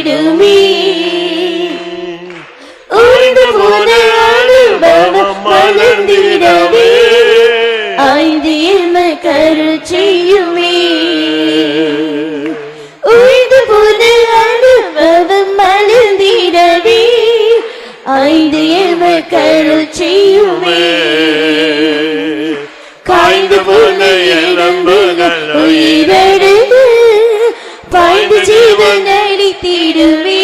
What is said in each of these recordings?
அழித்திடுமே. உயிர்ந்து போன அனுபவம் மலர்ந்திடவே ஐந்து எமக்கு அருள் செய்யுமே. உயிர்ந்து போன அனுபவம் மலர்ந்திடவே ஐந்து எமக்கு அருள் செய்யுமே. காய்ந்து போன எலும்புகள் உயிரெழுந்து பாய்ந்து ஜீவன் அளித்திடுமே.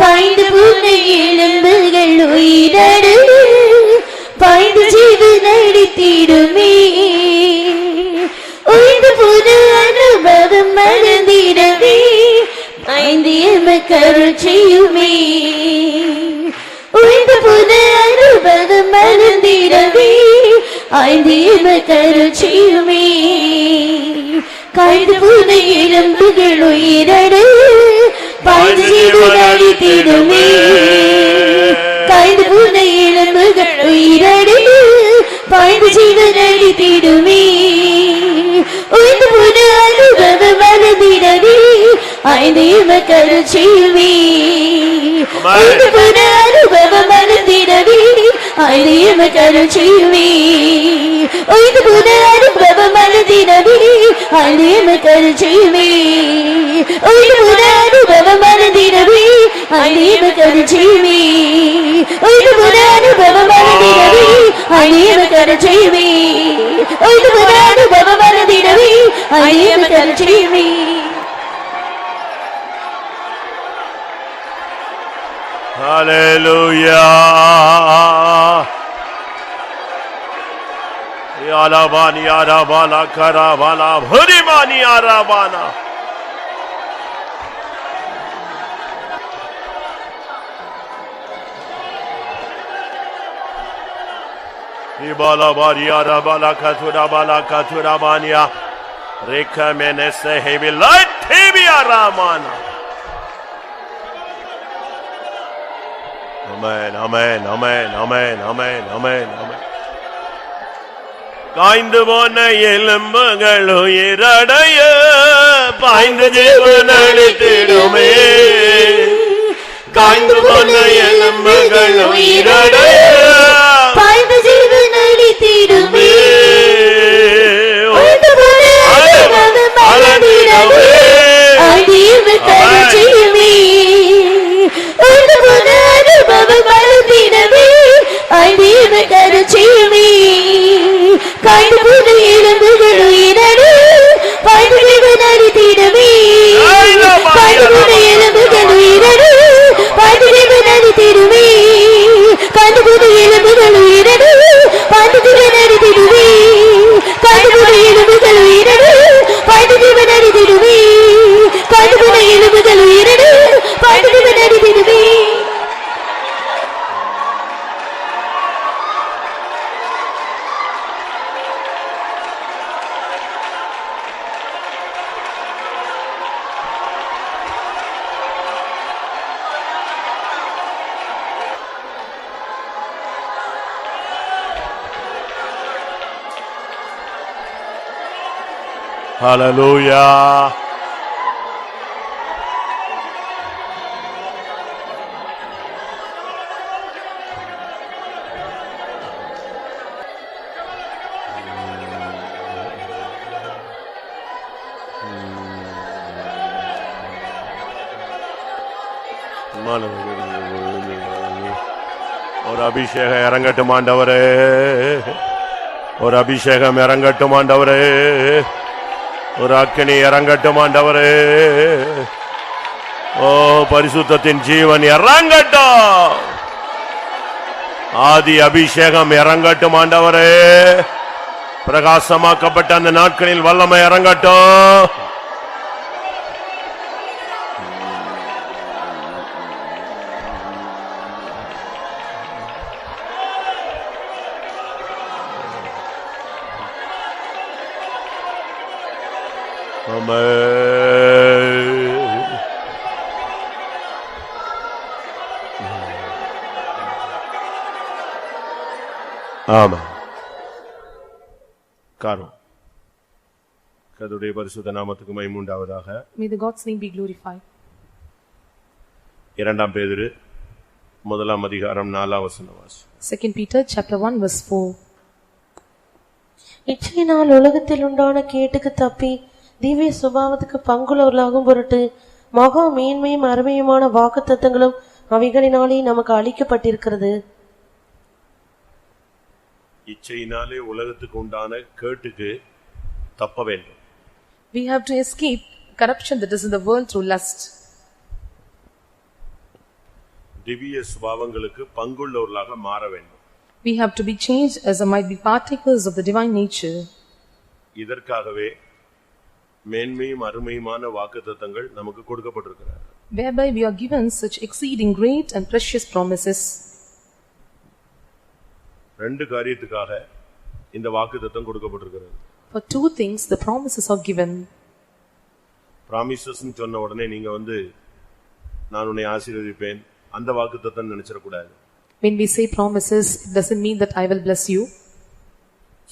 காய்ந்து போன எலும்புகள் உயிரெழுந்து பாய்ந்து ஜீவன் அளித்திடுமே. உயிர்ந்து போன அனுபவம் மறந்திடவே ஐந்து எமக்கு அருள் செய்யுமே. உயிர்ந்து போன அனுபவம் மறந்திடவே ஐந்து எமக்கு அருள் செய்யுமே. காய்ந்து போன எலும்புகள் உயிரடு பாய்ந்து ஜீவன் அளித்திடுமே. காய்ந்து போன எலும்புகள் உயிரடு பாய்ந்து ஜீவன் அளித்திடுமே. உயிர்ந்து போன அனுபவம் மறந்திடவே ஐந்து எமக்கு அருள் செய்யுமே. உயிர்ந்து போன அனுபவம் மறந்திடவே ஐந்து எமக்கு அருள் செய்யுமே. உயிர்ந்து போன அனுபவம் மறந்திடவே ஐந்து எமக்கு அருள் செய்யுமே. உயிர்ந்து போன அனுபவம் மறந்திடவே ஐந்து எமக்கு அருள் செய்யுமே. உயிர்ந்து போன அனுபவம் மறந்திடவே ஐந்து எமக்கு அருள் செய்யுமே. உயிர்ந்து போன அனுபவம் மறந்திடவே ஐந்து எமக்கு அருள் செய்யுமே. Hallelujah. Yalabani yarabala karabala hurimani yarabana. Ibala bari yarabala katura bania. Reka menese hebi light hebi yaramana. Amen, amen, amen, amen, amen, amen, amen. காய்ந்து போன எலும்புகள் உயிரடைய பாய்ந்து ஜீவன் அளித்திடுமே. காய்ந்து போன எலும்புகள் உயிரடைய பாய்ந்து ஜீவன் அளித்திடுமே. உயிர்ந்து போன அனுபவம் மறந்திடவே ஐந்து எமக்கு அருள் செய்யுமே. உயிர்ந்து போன அனுபவம் மறந்திடவே ஐந்து எமக்கு அருள் செய்யுமே. காய்ந்து போன எலும்புகள் உயிரடு பாய்ந்து ஜீவன் அளித்திடுமே. காய்ந்து போன எலும்புகள் உயிரடு பாய்ந்து ஜீவன் அளித்திடுமே. காய்ந்து போன எலும்புகள் உயிரடு பாய்ந்து ஜீவன் அளித்திடுமே. காய்ந்து போன எலும்புகள் உயிரடு பாய்ந்து ஜீவன் அளித்திடுமே. காய்ந்து போன எலும்புகள் உயிரடு பாய்ந்து ஜீவன் அளித்திடுமே. Hallelujah. ஒரு அபிஷேகம் இறங்கட்டும் ஆண்டவரே. ஒரு அபிஷேகம் இறங்கட்டும் ஆண்டவரே. ஒரு அக்கினி இறங்கட்டும் ஆண்டவரே. ஓ பரிசுத்தத்தின் ஜீவன் இறங்கட்டும். ஆதி அபிஷேகம் இறங்கட்டும் ஆண்டவரே. பிரகாசமாக்கப்பட்ட அந்த நாட்களில் வல்லமை இறங்கட்டும். ஆமா காரும் கர்த்தருடைய பரிசுத்த நாமத்துக்கு மகிமை உண்டாவதாக. May the God's name be glorified. 2 பேதுரு 1 அதிகாரம் 4 வசனம் வாசி. 2 Peter chapter 1 verse 4. இச்சையினால் உலகத்தில் உண்டான கேட்டுக்கு தப்பி திவ்ய சுபாவத்துக்கு பங்குள்ளவர்களாகும் பொருட்டு மகா மேன்மையும் அருமையுமான வாக்குத்தத்தங்களும் அவைகளினாலே நமக்கு அளிக்கப்பட்டிருக்கிறது. இச்சையினாலே உலகத்துக்கு உண்டான கேட்டுக்கு தப்ப வேண்டும். We have to escape corruption that is in the world through lust. திவ்ய சுபாவங்களுக்கு பங்குள்ளவர்களாக மாற வேண்டும். We have to be changed as might be partakers of the divine nature. இதற்காகவே மேன்மையும் அருமையுமான வாக்குத்தத்தங்கள் நமக்கு கொடுக்கப்பட்டிருக்கிறது. Whereby we are given such exceeding great and precious promises. ரெண்டு காரியத்துக்காக இந்த வாக்குத்தத்தம் கொடுக்கப்பட்டிருக்கிறது. For two things the promises are given. Promises ன்னு சொன்ன உடனே நீங்க நான் உன்னை ஆசீர்வதிப்பேன் அந்த வாக்குத்தத்தம் நினைச்சிர கூடாது. When we say promises, it doesn't mean that I will bless you.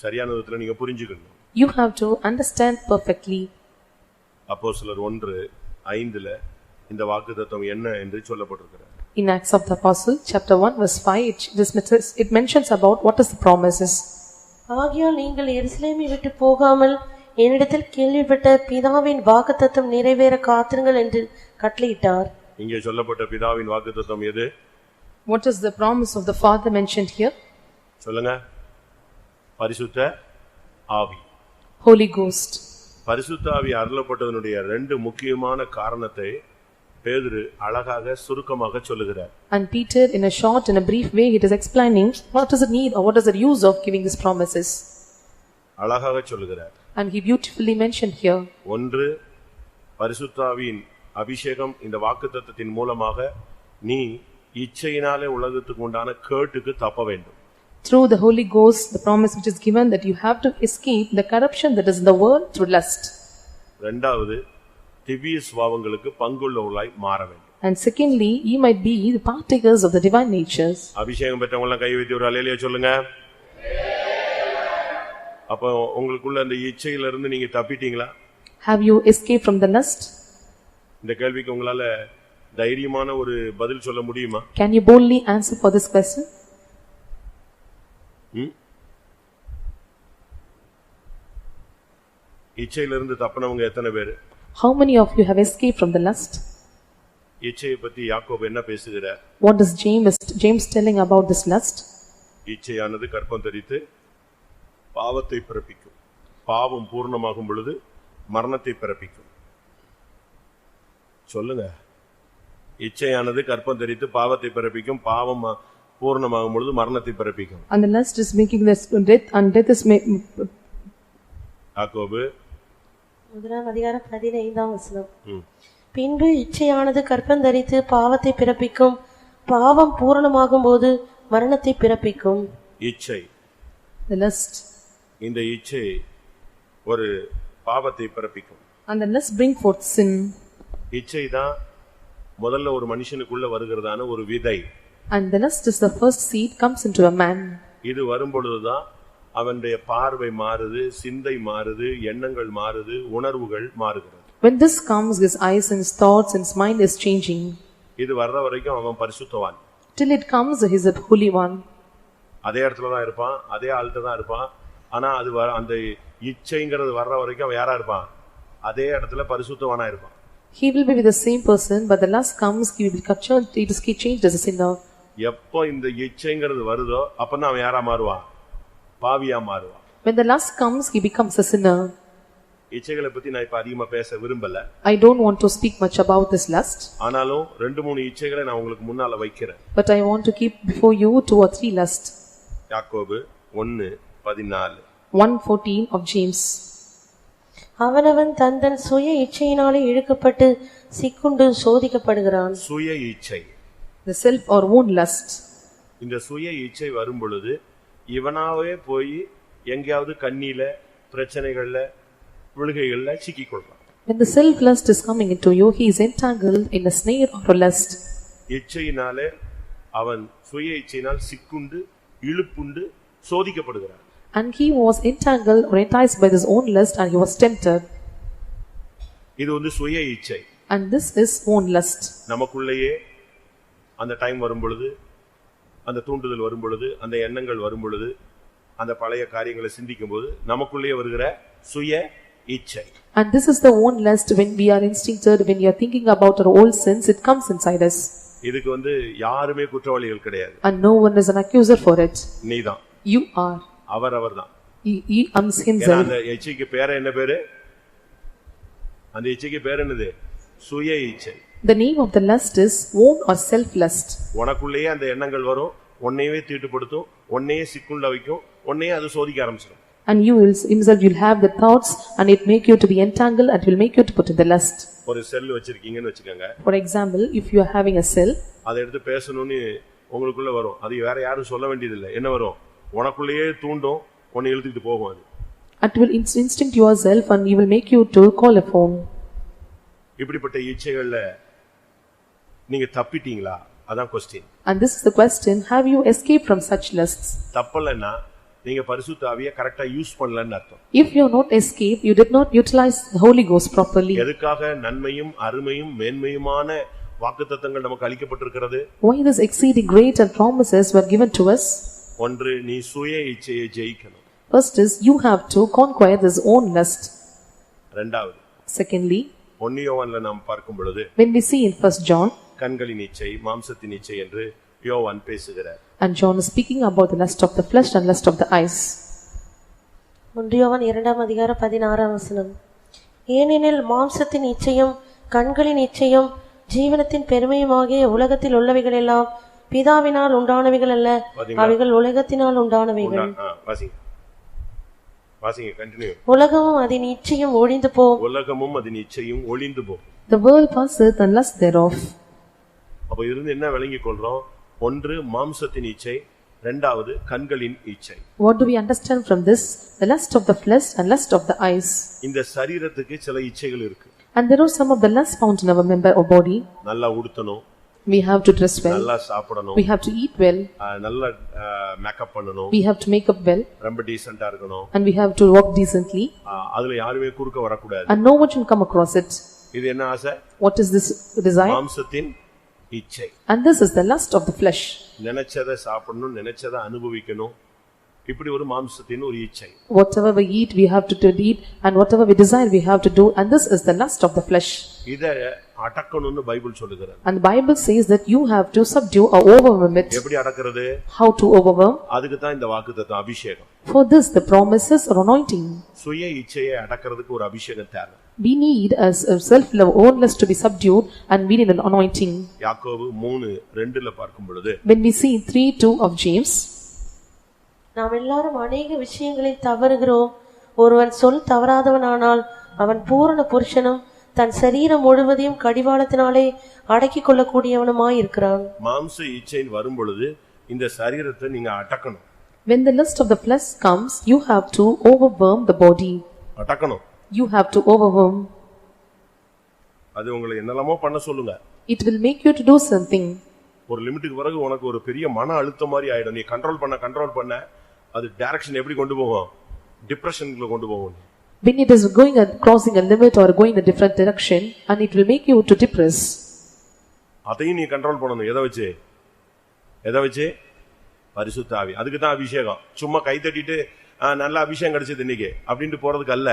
சரியான விதத்துல நீங்க புரிஞ்சுக்கணும். You have to understand perfectly. அப்போஸ்தலர் 1:5ல இந்த வாக்குத்தத்தம் என்ன என்று சொல்லப்பட்டிருக்கிறது. In Acts of the Apostle chapter 1 verse 5 it mentions about what is the promises. ஆகையால் நீங்கள் எருசலேமை விட்டு போகாமல் என்னிடத்தில் கேள்விப்பட்ட பிதாவின் வாக்குத்தத்தம் நிறைவேற காத்திருங்கள் என்று கட்டளையிட்டார். இங்கே சொல்லப்பட்ட பிதாவின் வாக்குத்தத்தம் எது? What is the promise of the Father mentioned here? சொல்லுங்க. பரிசுத்த ஆவி. Holy Ghost. பரிசுத்த ஆவி அருளப்பட்டதனுடைய ரெண்டு முக்கியமான காரணத்தை பேதுரு அழகாக சுருக்கமாக சொல்லுகிறார். And Peter in a short and a brief way it is explaining what is the need or what is the use of giving these promises. அழகாக சொல்லுகிறார். And he beautifully mentioned here. ஒன்று, பரிசுத்த ஆவியின் அபிஷேகம் இந்த வாக்குத்தத்தத்தின் மூலமாக நீ இச்சையினாலே உலகத்துக்கு உண்டான கேட்டுக்கு தப்ப வேண்டும். Through the Holy Ghost the promise which is given that you have to escape the corruption that is in the world through lust. இரண்டாவது, திவ்ய சுபாவங்களுக்கு பங்குள்ளவர்களாய் மாற வேண்டும். And secondly, you might be the partakers of the divine natures. அபிஷேகம் பெற்றவங்க எல்லாம் கை வைத்து ஒரு அல்லேலூயா சொல்லுங்க. அப்ப உங்களுக்குள்ள அந்த இச்சையில இருந்து நீங்க தப்பிட்டீங்களா? Have you escaped from the lust? இந்த கேள்விக்கு உங்களால தைரியமான ஒரு பதில் சொல்ல முடியுமா? Can you boldly answer for this question? இச்சையில இருந்து தப்பினவங்க எத்தனை பேர்? How many of you have escaped from the lust? இச்சையை பத்தி யாக்கோபு என்ன பேசுகிறார்? What is James telling about this lust? இச்சையானது கர்ப்பம் தரித்து பாவத்தை பிறப்பிக்கும். பாவம் பூர்ணமாகும் பொழுது மரணத்தை பிறப்பிக்கும். சொல்லுங்க. இச்சையானது கர்ப்பம் தரித்து பாவத்தை பிறப்பிக்கும். பாவம் பூர்ணமாகும் பொழுது மரணத்தை பிறப்பிக்கும். And the lust is making this death and death is யாக்கோபு 1:15 பின்பு இச்சையானது கர்ப்பம் தரித்து பாவத்தை பிறப்பிக்கும். பாவம் பூரணமாகும் போது மரணத்தை பிறப்பிக்கும். இச்சை, the lust, இந்த இச்சை ஒரு பாவத்தை பிறப்பிக்கும். and the lust bring forth sin. இச்சை தான் முதல்ல ஒரு மனுஷனுக்குள்ள வருகிறதான ஒரு விதை. And the lust is the first seed comes into a man. இது வரும் பொழுதுதான் அவனுடைய பார்வை மாறுது, சிந்தை மாறுது, எண்ணங்கள் மாறுது, உணர்வுகள் மாறுகிறது. When this comes, his eyes and his thoughts and his mind is changing. இது வர்ற வரைக்கும் அவன் பரிசுத்தவான். Till it comes, he is a holy one. அதே இடத்துல தான் இருப்பான், அதே ஆள்கிட்ட தான் இருப்பான். ஆனா அது அந்த இச்சைங்கிறது வர்ற வரைக்கும் அவன் யாரா இருப்பான்? அதே இடத்துல பரிசுத்தவானா இருப்பான். He will be with the same person, but the lust comes, he will be captured, he is changed as a sinner. எப்போ இந்த இச்சைங்கிறது வருதோ அப்பதான் அவன் யாரா மாறுவான்? பாவியா மாறுவான். When the lust comes, he becomes a sinner. இச்சைகளை பத்தி நான் இப்ப அதிகமா பேச விரும்பல. I don't want to speak much about this lust. ஆனாலும் 2-3 இச்சைகளை நான் உங்களுக்கு முன்னால வைக்கிறேன். But I want to keep before you 2 or 3 lust. யாக்கோபு 1:14. 1:14 of James. அவனவன் தன் சுய இச்சையினாலே இழுக்கப்பட்டு சிக்குண்டு சோதிக்கப்படுகிறான். சுய இச்சை, the self or own lust. இந்த சுய இச்சை வரும் பொழுது இவனாவே போய் எங்கயாவது கண்ணில பிரச்சனைகள்ல விழுகைகள்ல சிக்கிக்கொள்றான். When the self lust is coming into you, he is entangled in a snare or a lust. இச்சையினாலே அவன் சுய இச்சையினால் சிக்குண்டு இழுப்புண்டு சோதிக்கப்படுகிறான். And he was entangled or enticed by his own lust and he was tempted. இது வந்து சுய இச்சை. And this is own lust. நமக்குள்ளேயே அந்த time வரும் பொழுது, அந்த தூண்டுதல் வரும் பொழுது, அந்த எண்ணங்கள் வரும் பொழுது, அந்த பழைய காரியங்களை சிந்திக்கும் போது நமக்குள்ளேயே வருகிற சுய இச்சை. And this is the own lust when we are instincted, when we are thinking about our old sins, it comes inside us. இதுக்கு வந்து யாருமே குற்றவாளிகள் கிடையாது. And no one is an accuser for it. நீதான். You are. அவர்தான். He owns himself. அந்த இச்சைக்கு பேர் என்ன பேரு? அந்த இச்சைக்கு பேர் என்னது? சுய இச்சை. The name of the lust is own or self lust. உனக்குள்ளேயே அந்த எண்ணங்கள் வரும், உன்னையே தீட்டுப்படுத்தும், உன்னையே சிக்குள்ள வைக்கும், உன்னையே அது சோதிக்க ஆரம்பிச்சிடும். And you will himself you'll have the thoughts and it make you to be entangled and will make you to put in the lust. ஒரு செல் வச்சிருக்கீங்கன்னு வெச்சுக்கங்க. For example, if you are having a cell, அதை எடுத்து பேசணும்னு உங்களுக்குள்ள வரும். அது வேற யாரும் சொல்ல வேண்டியது இல்லை. என்ன வரும்? உனக்குள்ளேயே தூண்டும், உன்னை இழுத்துக்கிட்டு போகும் அது. It will instinct yourself and you will make you to call a phone. இப்படிப்பட்ட இச்சைகள்ல நீங்க தப்பிட்டீங்களா? அதான் question. And this is the question, have you escaped from such lusts? தப்பலன்னா நீங்க பரிசுத்த ஆவியை கரெக்ட்டா யூஸ் பண்ணலன்னு அர்த்தம். If you have not escaped, you did not utilize the Holy Ghost properly. எதுக்காக நன்மையும் அருமையும் மேன்மையுமான வாக்குத்தத்தங்கள் நமக்கு அளிக்கப்பட்டிருக்கிறது? Why this exceeding great and promises were given to us? ஒன்று, நீ சுய இச்சையை ஜெயிக்கணும். First is you have to conquer this own lust. இரண்டாவது, Secondly, 1 யோவான்ல நாம் பார்க்கும் பொழுது when we see in 1 John, கண்களின் இச்சை, மாம்சத்தின் இச்சை என்று யோவான் பேசுகிறார். and John is speaking about the lust of the flesh and lust of the eyes. 1 யோவான் 2:16 ஏனெனில் மாம்சத்தின் இச்சையும் கண்களின் இச்சையும் ஜீவனத்தின் பெருமையுமாகிய உலகத்தில் உள்ளவைகள் எல்லாம் பிதாவினால் உண்டானவைகள் அல்ல, அவைகள் உலகத்தினால் உண்டானவைகள். வாசிங்க, கண்டினியூ. உலகமும் அதன் இச்சையும் ஒழிந்து போம். உலகமும் அதன் இச்சையும் ஒழிந்து போம். The world passeth and lust thereof. அப்ப இதிலிருந்து என்ன விளங்கிக் கொள்றோம்? ஒன்று, மாம்சத்தின் இச்சை. இரண்டாவது, கண்களின் இச்சை. What do we understand from this? The lust of the flesh and lust of the eyes. இந்த சரீரத்துக்கு சில இச்சைகள் இருக்கு. And there are some of the lusts found in our member or body. நல்லா உடுத்தணும். We have to dress well. நல்லா சாப்பிடணும். We have to eat well. நல்லா makeup பண்ணணும். We have to make up well. ரொம்ப டீசன்ட்டா இருக்கணும். And we have to walk decently. அதுல யாருமே குறுக்க வர கூடாது. And no one should come across it. இது என்ன ஆசை? What is this desire? மாம்சத்தின் இச்சை. And this is the lust of the flesh. நினைச்சதை சாப்பிடணும், நினைச்சதை அனுபவிக்கணும். இப்படி ஒரு மாம்சத்தின் ஒரு இச்சை. Whatever we eat, we have to eat, and whatever we desire, we have to do, and this is the lust of the flesh. இத அடக்கணும்னு பைபிள் சொல்லுகிறது. And the Bible says that you have to subdue or overwhelm it. எப்படி அடக்குறது? How to overwhelm? அதுக்கு தான் இந்த வாக்குத்தத்தம், அபிஷேகம். For this the promises or anointing. சுய இச்சையை அடக்கிறதுக்கு ஒரு அபிஷேகம் தேவை. We need as a self-love own lust to be subdued, and we need an anointing. யாக்கோபு 3:2ல பார்க்கும் பொழுது, when we see 3:2 of James, நாம் எல்லாரும் அநேக விஷயங்களில் தவறுகிறோம். ஒருவன் சொல் தவறாதவனானால் அவன் பூரண புருஷனும் தன் சரீரம் முழுவதையும் கடிவாளத்தினாலே அடக்கிக் கொள்ளக்கூடியவனுமாய் இருக்கிறான். மாம்ச இச்சை வரும் பொழுது இந்த சரீரத்தை நீங்க அடக்கணும். when the lust of the flesh comes, you have to overwhelm the body. அடக்கணும். You have to overwhelm. அது உங்களை என்னெல்லாமோ பண்ண சொல்லுங்க. It will make you to do something. ஒரு லிமிட்டுக்கு பிறகு உனக்கு ஒரு பெரிய மன அழுத்தம் மாதிரி ஆயிடும். நீ கண்ட்ரோல் பண்ண அது டைரக்ஷன் எப்படி கொண்டு போகும்? டிப்ரஷன்ல கொண்டு போகும். When it is going and crossing a limit or going in a different direction, and it will make you to depress. அதையும் நீ கண்ட்ரோல் பண்ணணும். எதை வச்சு? பரிசுத்த ஆவி. அதுக்கு தான் அபிஷேகம். சும்மா கை தட்டிட்டு நல்ல அபிஷேகம் கிடைச்சது இன்னைக்கு அப்படின்ட்டு போறதுக்கு அல்ல.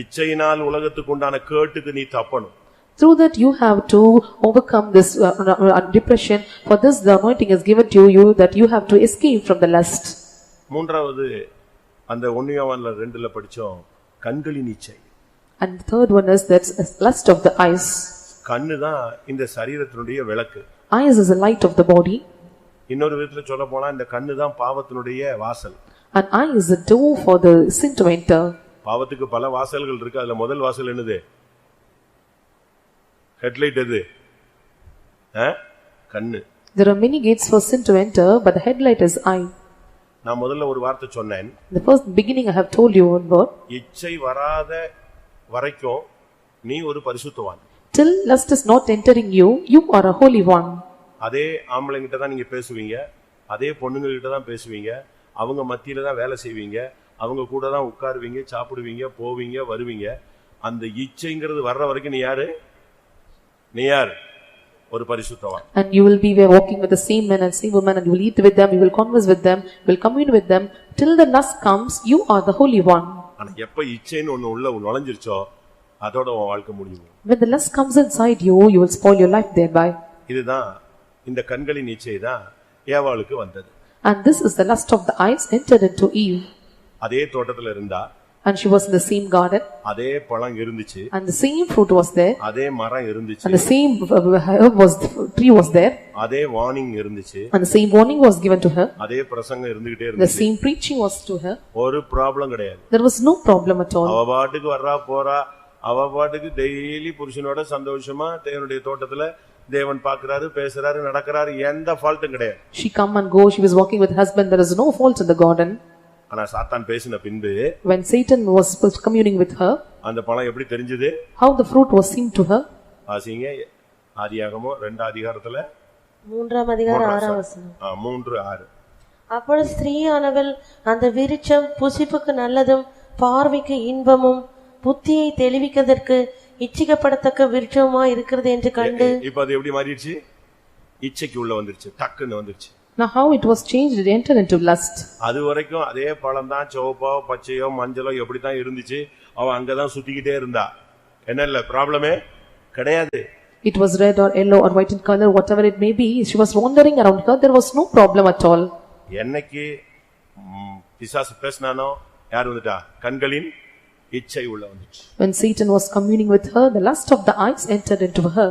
இச்சையினால் உலகத்துக்கு உண்டான கேட்டுக்கு நீ தப்பணும். Through that you have to overcome this depression. For this the anointing is given to you that you have to escape from the lust. மூன்றாவது, அந்த 1 யோவான்ல 2ல படிச்சோம், கண்களின் இச்சை. And the third one is that lust of the eyes. கண்ணு தான் இந்த சரீரத்தினுடைய விளக்கு. Eyes is the light of the body. இன்னொரு விதத்துல சொல்ல போனா இந்த கண்ணு தான் பாவத்தினுடைய வாசல். And eye is the door for the sin to enter. பாவத்துக்கு பல வாசல்கள் இருக்கு. அதுல முதல் வாசல் என்னது? ஹெட்லைட் எது? கண்ணு. There are many gates for sin to enter, but the headlight is eye. நான் முதல்ல ஒரு வார்த்தை சொன்னேன். The first beginning I have told you one word. இச்சை வராத வரைக்கும் நீ ஒரு பரிசுத்தவான். Till lust is not entering you, you are a holy one. அதே ஆம்பளைங்கிட்ட தான் நீங்க பேசுவீங்க, அதே பொண்ணுங்க கிட்ட தான் பேசுவீங்க, அவங்க மத்தியில தான் வேலை செய்வீங்க, அவங்க கூட தான் உட்காருவீங்க, சாப்பிடுவீங்க, போவீங்க, வருவீங்க. அந்த இச்சைங்கிறது வர்ற வரைக்கும் நீ யார் ஒரு பரிசுத்தவான். And you will be walking with the same men and same women, and you will eat with them, you will converse with them, you will commune with them till the lust comes. You are the holy one. ஆனா எப்ப இச்சைன்னு ஒண்ணு உள்ள நுழைஞ்சிருச்சோ அதோட உன் வாழ்க்கை முடியும். When the lust comes inside you, you will spoil your life thereby. இதுதான் இந்த கண்களின் இச்சை தான் ஏவாளுக்கு வந்தது. And this is the lust of the eyes entered into Eve. அதே தோட்டத்துல இருந்தா, and she was in the same garden, அதே பழம் இருந்துச்சு, and the same fruit was there, அதே மரம் இருந்துச்சு, and the same tree was there, அதே வார்னிங் இருந்துச்சு, and the same warning was given to her, அதே பிரசங்கம் இருந்துகிட்டே the இருந்துச்சு. same preaching was to her. ஒரு ப்ராப்ளம் கிடையாது. There was no problem at all. அவ பாட்டுக்கு வர்றா போறா, அவ பாட்டுக்கு டெய்லி புருஷனோட சந்தோஷமா தேவனுடைய தோட்டத்துல தேவன் பார்க்கறாரு, பேசுறாரு, நடக்கறாரு, எந்த ஃபால்ட்டும் கிடையாது. She come and go, she was walking with her husband, there is no fault in the garden. ஆனா சாத்தான் பேசின பின்பு, when Satan was communing with her, அந்த பழம் எப்படி தெரிஞ்சது? how the fruit was seen to her? ஆசீங்க ஆதியாகமம் 2 அதிகாரத்துல 3ஆம் அதிகாரம் 6ஆம் வசனம். 3:6. அப்பொழுது ஸ்திரீயானவள் அந்த விருட்சம் புசிப்புக்கு நல்லதும் பார்வைக்கு இன்பமும் புத்தியை தெளிவிக்கிறதற்கு இச்சிக்கப்படத்தக்க விருட்சமா இருக்கிறது என்று கண்டு. இப்ப அது எப்படி மாறிடுச்சு? இச்சைக்கு உள்ள வந்துருச்சு, டக்குன்னு வந்துருச்சு. Now how it was changed, it entered into lust. அது வரைக்கும் அதே பழம் தான், சிவப்போ பச்சையோ மஞ்சளோ எப்படி தான் இருந்துச்சு, அவ அங்கதான் சுத்திக்கிட்டே இருந்தா. என்ன இல்ல ப்ராப்ளமே கிடையாது. It was red or yellow or white in color, whatever it may be, she was wandering around her, there was no problem at all. என்னைக்கு பிசாசு பேசினானோ யார் வந்துட்டா? கண்களின் இச்சை உள்ள வந்துச்சு. When Satan was communing with her, the lust of the eyes entered into her.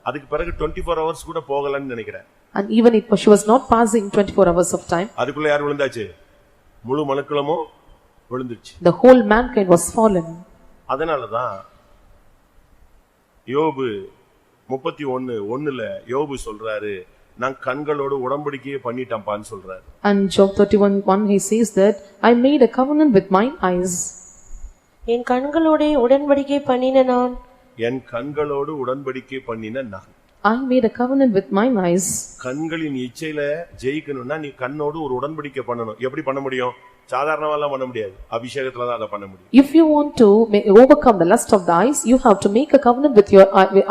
அதுக்கு பிறகு 24 hours கூட போகலன்னு நினைக்கிறேன். And even it was, she was not passing 24 hours of time. அதுக்குள்ள யார் விழுந்தாச்சு? முழு மனுக்குலமும் விழுந்துச்சு. The whole mankind was fallen. அதனாலதான் யோபு 31:1ல யோபு சொல்றாரு, நான் கண்களோடு உடன்படிக்கையை பண்ணிட்டேன்பான்னு சொல்றாரு. And Job 31:1 he says that I made a covenant with mine eyes. என் கண்களோட உடன்படிக்கை பண்ணின நான். என் கண்களோடு உடன்படிக்கை பண்ணின நான். I made a covenant with mine eyes. கண்களின் இச்சையில ஜெயிக்கணும்னா நீ கண்ணோடு ஒரு உடன்படிக்கை பண்ணணும். எப்படி பண்ண முடியும்? சாதாரணமாலாம் பண்ண முடியாது. அபிஷேகத்துல தான் அத பண்ண முடியும். If you want to overcome the lust of the eyes, you have to make a covenant with your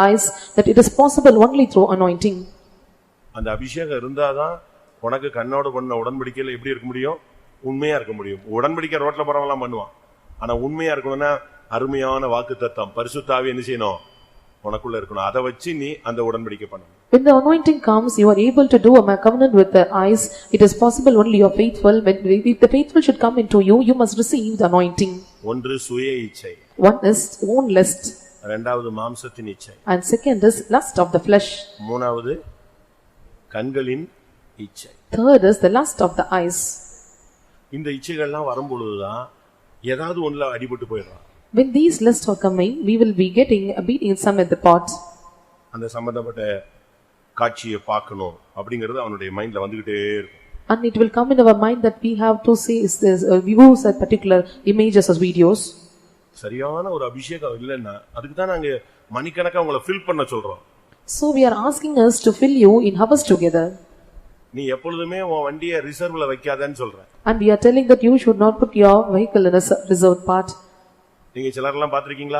eyes, that it is possible only through anointing. அந்த அபிஷேகம் இருந்தாதான் உனக்கு கண்ணோடு பண்ண உடன்படிக்கையில எப்படி இருக்க முடியும்? உண்மையா இருக்க முடியும். உடன்படிக்கை ரோட்ல போறவங்கலாம் பண்ணுவான். ஆனா உண்மையா இருக்கணும்னா அருமையான வாக்குத்தத்தம் பரிசுத்த ஆவி என்ன செய்யணும்? உனக்குள்ள இருக்கணும். அதை வச்சு நீ அந்த உடன்படிக்கை பண்ணணும். When the anointing comes, you are able to do a covenant with the eyes. It is possible only you are faithful. When the faithful should come into you, you must receive the anointing. ஒன்று சுய இச்சை. One is own lust. இரண்டாவது மாம்சத்தின் இச்சை. And second is lust of the flesh. மூணாவது கண்களின் இச்சை. Third is the lust of the eyes. இந்த இச்சைகள்லாம் வரும்பொழுதுதான் ஏதாவது ஒண்ணுல அடிபட்டு போயிடுறான். When these lusts are coming, we will be getting a beating in some at the pot. அந்த சம்பந்தப்பட்ட காட்சியை பார்க்கணும் அப்படிங்கிறது அவனுடைய மைண்ட்ல வந்துகிட்டே இருக்கும். And it will come in our mind that we have to see this views at particular images or videos. சரியான ஒரு அபிஷேகம் இல்லைன்னா அதுக்கு தான் நாங்க மணிக்கணக்கா உங்களை ஃபில் பண்ண சொல்றோம். So we are asking us to fill you in hours together. நீ எப்பொழுதுமே உன் வண்டியை ரிசர்வ்ல வைக்காதன்னு சொல்ற. And we are telling that you should not put your vehicle in a reserved part. நீங்க சிலர்லாம் பாத்திருக்கீங்களா?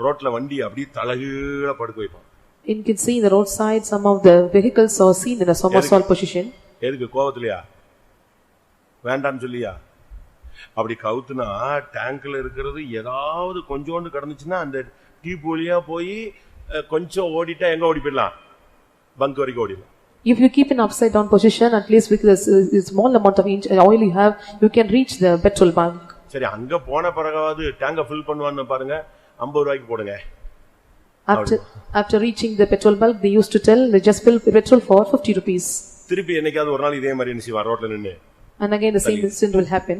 ரோட்ல வண்டி அப்படியே தலகீழ படுக்க வைப்பான். You can see the roadside some of the vehicles are seen in a somersault position. எதுக்கு? கோவத்திலயா? வேண்டாம்னு சொல்லியா? அப்படி கவுத்துனா டேங்க்ல இருக்கிறது ஏதாவது கொஞ்சோண்டு கடந்துச்சுன்னா அந்த டியூப் வழியா போய் கொஞ்சம் ஓடிட்டா எங்க ஓடி போயிடலாம்? பங்க் வரைக்கும் ஓடிடலாம். If you keep in upside down position, at least with the small amount of oil you have, you can reach the petrol bunk. சரி, அங்க போன பிறகாவது டேங்க ஃபில் பண்ணுவான்னு பாருங்க, 50 ரூபாய்க்கு போடுங்க. After reaching the petrol bulk, they used to tell they just fill petrol for 50 rupees. திருப்பி என்னைக்காவது ஒரு நாள் இதே மாதிரி என்ன செய்வா? ரோட்ல நின்னு. And again the same incident will happen.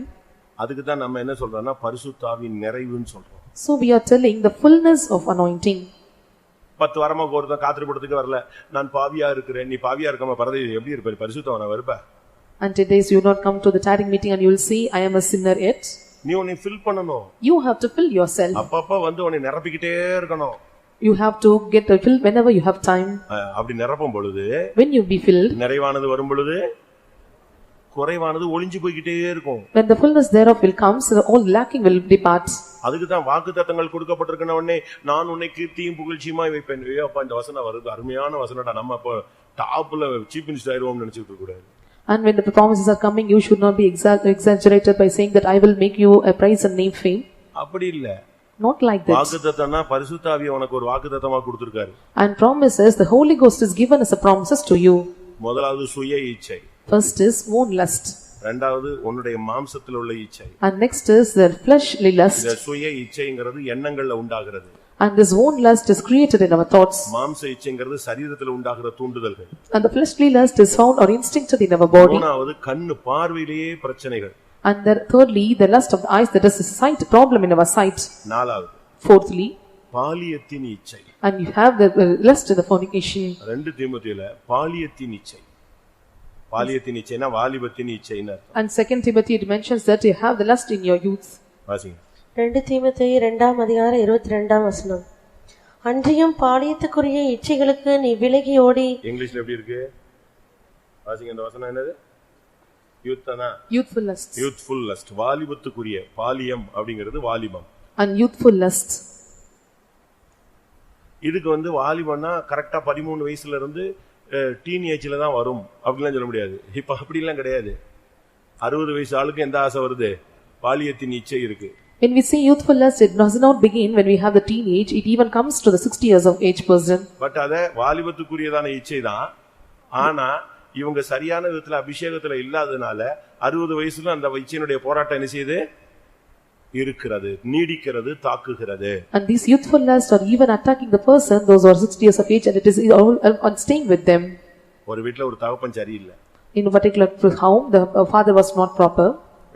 அதுக்கு தான் நம்ம என்ன சொல்றோம்னா பரிசுத்த ஆவியின் நிறைவுன்னு சொல்றோம். So we are telling the fullness of anointing. 10 வாரமா ஒருத்தன் காத்திருப்பதுக்கு வரல, நான் பாவியா இருக்கிறேன். நீ பாவியா இருக்கமா பரதே எப்படி இருப்ப? பரிசுத்தவனா வருப்ப. And today you will not come to the tiring meeting and you will see I am a sinner yet. நீ உன்னை ஃபில் பண்ணணும். You have to fill yourself. அப்பப்ப வந்து உன்னை நிரப்பிக்கிட்டே இருக்கணும். You have to get filled whenever you have time. அப்படி நிரப்பும் பொழுது, when you be filled, நிறைவானது வரும் பொழுது குறைவானது ஒளிஞ்சு போய்கிட்டே இருக்கும். When the fullness thereof will come, so all lacking will depart. அதுக்கு தான் வாக்குத்தத்தங்கள் கொடுக்கப்பட்டிருக்கிற உடனே நான் உன்னை கீர்த்தியும் புகழ்ச்சியுமாய் வைப்பேன். அப்பா இந்த வசனம் வருது, அருமையான வசனடா, நம்ம இப்போ டாப்ல சீஃப் மினிஸ்டர் ஆயிடுவோம்னு நினைச்சிட்டு இருக்க கூடாது. And when the promises are coming, you should not be exaggerated by saying that I will make you a praise and name fame. அப்படி இல்ல. Not like that. வாக்குத்தத்தம்னா பரிசுத்த ஆவியை உனக்கு ஒரு வாக்குத்தத்தமா கொடுத்திருக்காரு. And promises, the Holy Ghost is given as a promises to you. முதலாவது சுய இச்சை. First is own lust. இரண்டாவது உன்னுடைய மாம்சத்தில் உள்ள இச்சை. And next is the fleshly lust. இந்த சுய இச்சைங்கிறது எண்ணங்கள்ல உண்டாகிறது. And this own lust is created in our thoughts. மாம்ச இச்சைங்கிறது சரீரத்தில் உண்டாகிற தூண்டுதல்கள். And the fleshly lust is found or instincted in our body. மூணாவது கண்ணு பார்வையிலேயே பிரச்சனைகள். And thirdly, the lust of the eyes, that is a sight problem in our sight. நாலாவது. Fourthly, பாலியத்தின் இச்சை. And you have the lust in the fornication. 2 தீமோத்தேயுல பாலியத்தின் இச்சை. பாலியத்தின் இச்சைனா வாலிபத்தின் இச்சைனா. And 2 Timothy it mentions that you have the lust in your youth. வாசிங்க. 2 தீமோத்தேயு 2ஆம் அதிகாரம் 22ஆம் வசனம். அன்றியும் பாலியத்துக்குரிய இச்சைகளுக்கு நீ விலகி ஓடி. இங்கிலீஷ்ல எப்படி இருக்கு? வாசிங்க இந்த வசனம் என்னது? யூத்னா Youthful lust. Youthful lust. வாலிபத்துக்குரிய பாலியம் அப்படிங்கிறது வாலிபம். And youthful lust. இதுக்கு வாலிபம்னா கரெக்ட்டா 13 வயசுல இருந்து டீனேஜ்ல தான் வரும் அப்படிலாம் சொல்ல முடியாது. இப்ப அப்படி எல்லாம் கிடையாது. 60 வயசு ஆளுக்கு எந்த ஆசை வருது? பாலியத்தின் இச்சை இருக்கு. When we say youthful lust, it does not begin when we have the teenage, it even comes to the 60 years of age person. But அத வாலிபத்துக்குரியதான இச்சை தான். ஆனா இவங்க சரியான விதத்துல அபிஷேகத்துல இல்லாதனால 60 வயசுல அந்த இச்சையினுடைய போராட்டம் என்ன செய்யுது? இருக்கிறது, நீடிக்கிறது, தாக்குகிறது. And these youthful lust are even attacking the person, those who are 60 years of age, and it is on staying with them. ஒரு வீட்ல ஒரு தகப்பன் சரியில்லை. In a particular home, the father was not proper.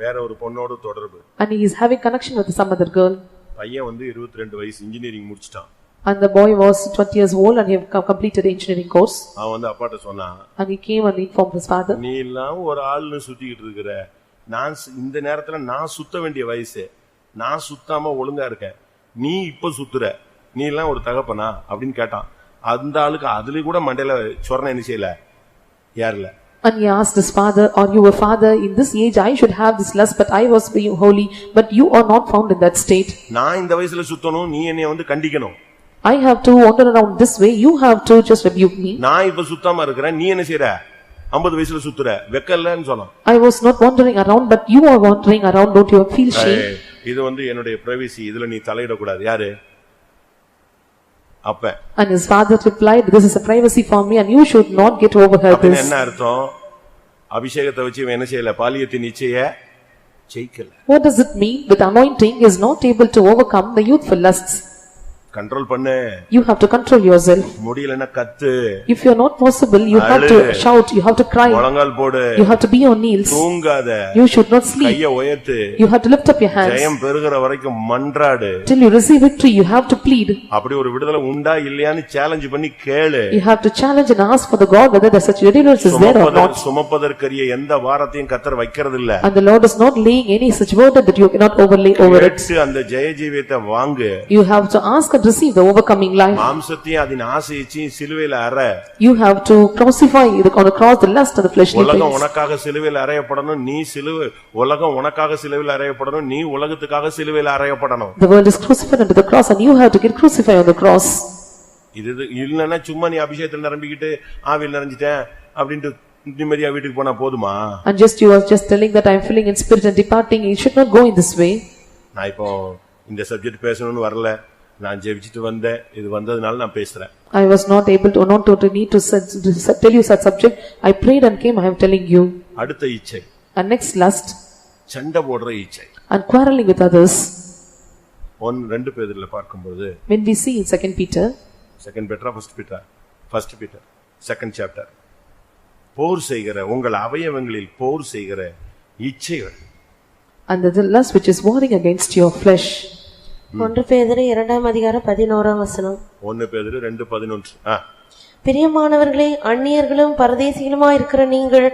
வேற ஒரு பொண்ணோட தொடர்பு. And he is having connection with some other girl. பையன் 22 வயசு இன்ஜினியரிங் முடிச்சிட்டான். And the boy was 20 years old and he have completed the engineering course. அவன் அப்பாட்ட சொன்னான். And he came and informed his father. நீ எல்லாம் ஒரு ஆள்னு சுத்திக்கிட்டு இருக்கற. நான் இந்த நேரத்துல நான் சுத்த வேண்டிய வயசு. நான் சுத்தாம ஒழுங்கா இருக்கேன். நீ இப்ப சுத்துற. நீ எல்லாம் ஒரு தகப்பனா அப்படின்னு கேட்டான். அந்த ஆளுக்கு அதுல கூட மண்டையில சொரணை என்ன செய்யல? யாரல? And he asked his father, are you a father? In this age I should have this lust, but I was being holy, but you are not found in that state. நான் இந்த வயசுல சுத்தணும், நீ என்னைய கண்டிக்கணும். I have to wander around this way, you have to just rebuke me. நான் இப்ப சுத்தாம இருக்கறேன், நீ என்ன செய்ற? 50 வயசுல சுத்துற. வெக்கல்லன்னு சொன்னான். I was not wandering around, but you are wandering around, don't you feel shame? இது என்னுடைய பிரைவசி, இதுல நீ தலையிட கூடாது. யாரு? அப்ப. And his father replied, this is a privacy for me and you should not get overheard this. என்ன அர்த்தம்? அபிஷேகத்தை வச்சு என்ன செய்யல? பாலியத்தின் இச்சையை ஜெயிக்கல. What does it mean? With anointing is not able to overcome the youthful lusts. Control பண்ணு. You have to control yourself. முடியலனா கத்து. If you are not possible, you have to shout, you have to cry. முழங்கால் போடு. You have to be on knees. தூங்காத. You should not sleep. கையை உயர்த்து. You have to lift up your hands. ஜெயம் பெறுகிற வரைக்கும் மன்றாடு. Till you receive victory, you have to plead. அப்படி ஒரு விடுதலை உண்டா இல்லையான்னு சேலஞ்ச் பண்ணி கேளு. You have to challenge and ask for the God whether there's such deliverance is there or not. சுமப்பதற்கரிய எந்த வாரத்தையும் கர்த்தர் வைக்கிறது இல்ல. And the Lord is not laying any such burden that you cannot overlay over it. அந்த ஜெய ஜீவியத்தை வாங்கு. You have to ask and receive the overcoming life. மாம்சத்தையும் அதின் ஆசையையும் சிலுவையில அற. You have to crucify on the cross the lust of the fleshly things. உலகம் உனக்காக சிலுவையில அறையப்படணும், நீ சிலுவை உலகம் உனக்காக சிலுவையில அறையப்படணும், நீ உலகத்துக்காக சிலுவையில அறையப்படணும். The world is crucified unto the cross and you have to get crucified on the cross. இது இல்லன்னா சும்மா நீ அபிஷேகத்துல நிரம்பிக்கிட்டு ஆவியில் நிறைஞ்சிட்டேன் அப்படினு நிம்மதியா வீட்டுக்கு போனா போதுமா? And just you are just telling that I am filling in spirit and departing, you should not go in this way. நான் இப்போ இந்த சப்ஜெக்ட் பேசணும்னு வரல, நான் ஜெபிச்சிட்டு வந்தேன், இது வந்ததனால நான் பேசுறேன். I was not able to need to tell you such subject. I prayed and came, I am telling you. அடுத்த இச்சை. And next lust. சண்டை போடுற இச்சை. And quarreling with others. 2 பேதுருல பார்க்கும்போது when we see in 2 Peter, 2 Peter, 1 Peter, 2nd chapter, போர் செய்கிற உங்கள் அவயவங்களில் போர் செய்கிற இச்சைகள். And the lust which is warring against your flesh. 1 பேதுரு 2ஆம் அதிகாரம் 11ஆம் வசனம். 1 பேதுரு 2:11. பிரியமானவர்களே, அந்நியர்களும் பரதேசிகளுமாய் இருக்கிற நீங்கள்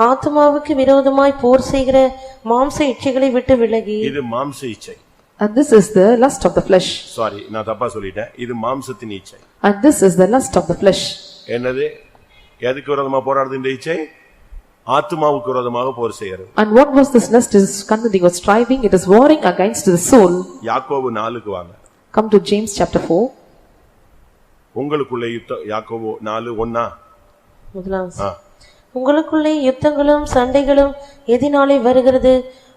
ஆத்துமாவுக்கு விரோதமாய் போர் செய்கிற மாம்ச இச்சைகளை விட்டு விலகி. இது மாம்ச இச்சை. And this is the lust of the flesh. Sorry, நான் தப்பா சொல்லிட்டேன். இது மாம்சத்தின் இச்சை. And this is the lust of the flesh. என்னது? எதுக்கு விரோதமா போராடுது இந்த இச்சை? ஆத்துமாவுக்கு விரோதமாக போர் செய்கிறது. And what was this lust? Is contending or striving, it is warring against the soul. யாக்கோபு 4க்கு வாங்க. Come to James chapter 4. உங்களுக்குள்ளே யுத்தம். யாக்கோபு 4:1. முதலாம் உங்களுக்குள்ளே யுத்தங்களும் சண்டைகளும் எதினாலே வருகிறது?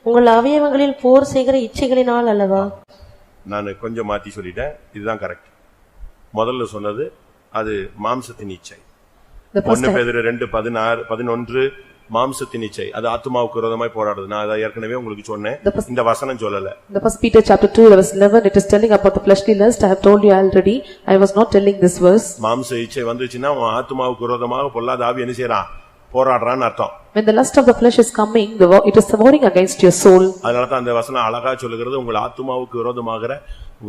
உங்கள் அவயவங்களில் போர் செய்கிற இச்சைகளினால் அல்லவா? நான் கொஞ்சம் மாத்தி சொல்லிட்டேன், இதுதான் கரெக்ட். முதல்ல சொன்னது அது மாம்சத்தின் இச்சை. 1 பேதுரு 2:11 மாம்சத்தின் இச்சை, அது ஆத்துமாவுக்கு விரோதமாய் போராடுது. நான் அதை ஏற்கனவே உங்களுக்கு சொன்னேன், இந்த வசனம் சொல்லல. The first Peter chapter 2 verse 11, it is telling about the fleshly lust. I have told you already, I was not telling this verse. மாம்ச இச்சை வந்துச்சுன்னா ஆத்துமாவுக்கு விரோதமாக பொல்லாத ஆவி என்ன செய்றான்? போராடுறான்னு அர்த்தம். When the lust of the flesh is coming, it is warring against your soul. அதனால தான் அந்த வசனம் அழகா சொல்லுகிறது, உங்கள் ஆத்துமாவுக்கு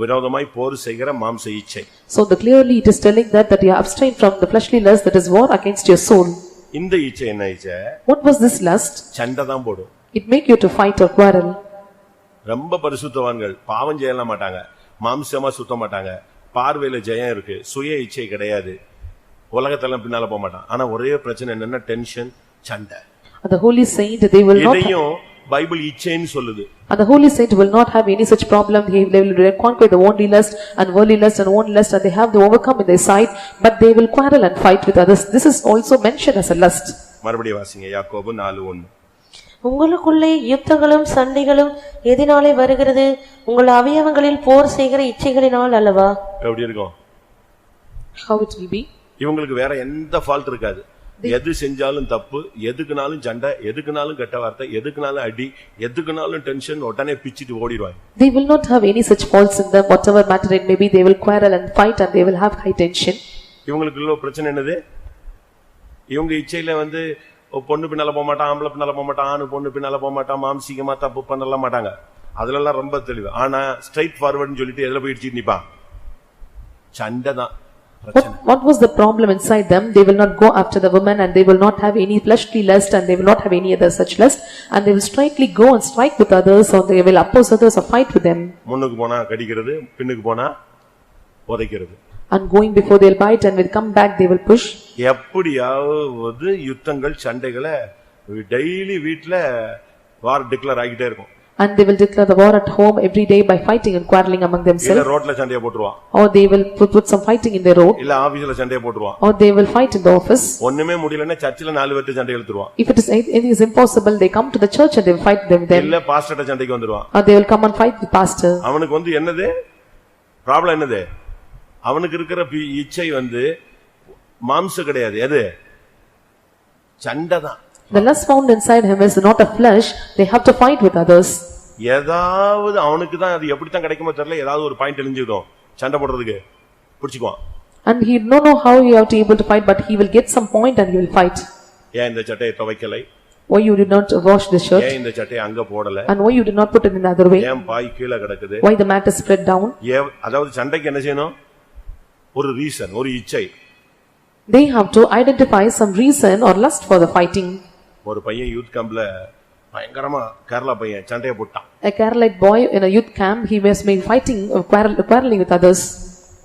விரோதமாய் போர் செய்கிற மாம்ச இச்சை. So clearly it is telling that you abstain from the fleshly lust, that is war against your soul. இந்த இச்சை என்ன இச்சை? What was this lust? சண்டை தான் போடும். It make you to fight or quarrel. ரொம்ப பரிசுத்தவான்கள் பாவம் செய்யலாம் மாட்டாங்க, மாம்சமா சுத்த மாட்டாங்க, பார்வையில ஜெயம் இருக்கு, சுய இச்சை கிடையாது, உலகத்தெல்லாம் பின்னால போக மாட்டான். ஆனா ஒரே பிரச்சனை என்னன்னா டென்ஷன், சண்டை. The holy saint, they will not. இதையும் பைபிள் இச்சைன்னு சொல்லுது. And the holy saint will not have any such problem. They will conquer the worldly lust and worldly lust and own lust, and they have to overcome in their sight, but they will quarrel and fight with others. This is also mentioned as a lust. மறுபடியும் வாசிங்க, யாக்கோபு 4:1. உங்களுக்குள்ளே யுத்தங்களும் சண்டைகளும் எதினாலே வருகிறது? உங்கள் அவயவங்களில் போர் செய்கிற இச்சைகளினால் அல்லவா? எப்படி இருக்கும்? How it will be? இவங்களுக்கு வேற எந்த ஃபால்ட் இருக்காது. எது செஞ்சாலும் தப்பு, எதுக்குனாலும் சண்டை, எதுக்குனாலும் கெட்ட வார்த்தை, எதுக்குனாலும் அடி, எதுக்குனாலும் டென்ஷன், உடனே பிச்சிட்டு ஓடிடுவாங்க. They will not have any such faults in them. Whatever matter it may be, they will quarrel and fight, and they will have high tension. இவங்களுக்குள்ள பிரச்சனை என்னது? இவங்க இச்சையில பொண்ணு பின்னால போக மாட்டான், ஆம்பளை பின்னால போக மாட்டான், ஆணு பொண்ணு பின்னால போக மாட்டான், மாம்சீகமா தப்பு பண்ணலாம் மாட்டாங்க. அதுல ரொம்ப தெளிவு. ஆனா ஸ்ட்ரைட் ஃபார்வர்ட்னு சொல்லிட்டு எதுல போய் இடிச்சிட்டு நிப்பான்? சண்டை தான். What was the problem inside them? They will not go after the woman, and they will not have any fleshly lust, and they will not have any other such lust, and they will straightly go and strike with others, or they will oppose others or fight with them. முன்னுக்கு போனா கடிக்கிறது, பின்னுக்கு போனா உதைக்கிறது. And going before they'll bite, and will come back they will push. எப்படியாவது யுத்தங்கள் சண்டைகளை daily வீட்ல வார் declare ஆகிட்டே இருக்கும். And they will declare the war at home every day by fighting and quarreling among themselves. இல்ல ரோட்ல சண்டைய போட்டுருவான். Or they will put some fighting in their road. இல்ல ஆபீஸ்ல சண்டைய போட்டுருவான். Or they will fight in the office. ஒண்ணுமே முடியலன்னா சர்ச்சில 4 பேர்ட்ட சண்டை இழுத்துருவான். If it is impossible, they come to the church and they will fight them then. இல்ல பாஸ்டர்ட்ட சண்டைக்கு வந்துருவான். Or they will come and fight with pastor. அவனுக்கு என்னது ப்ராப்ளம்? என்னது? அவனுக்கு இருக்கிற இச்சை மாம்ச கிடையாது, எது? சண்டை தான். The lust found inside him is not a flesh. They have to fight with others. ஏதாவது அவனுக்கு தான் அது எப்படி தான் கிடைக்குமோ தெரியல, ஏதாவது ஒரு பாயிண்ட் எலிஞ்சிடும் சண்டை போடுறதுக்கு பிடிச்சுக்குவான். And he don't know how he have to able to fight, but he will get some point and he will fight. ஏன் இந்த சட்டையை துவைக்கலை? Why you did not wash the shirt? ஏன் இந்த சட்டையை அங்க போடல? And why you did not put it in another way? ஏன் பாய் கீழே கிடக்குது? Why the mat is spread down? அதாவது சண்டைக்கு என்ன செய்யணும்? ஒரு ரீசன், ஒரு இச்சை. They have to identify some reason or lust for the fighting. ஒரு பையன் யூத் கேம்ப்ல பயங்கரமா கேரளா பையன் சண்டையை போட்டான். A Keralite boy in a youth camp, he was fighting, quarreling with others.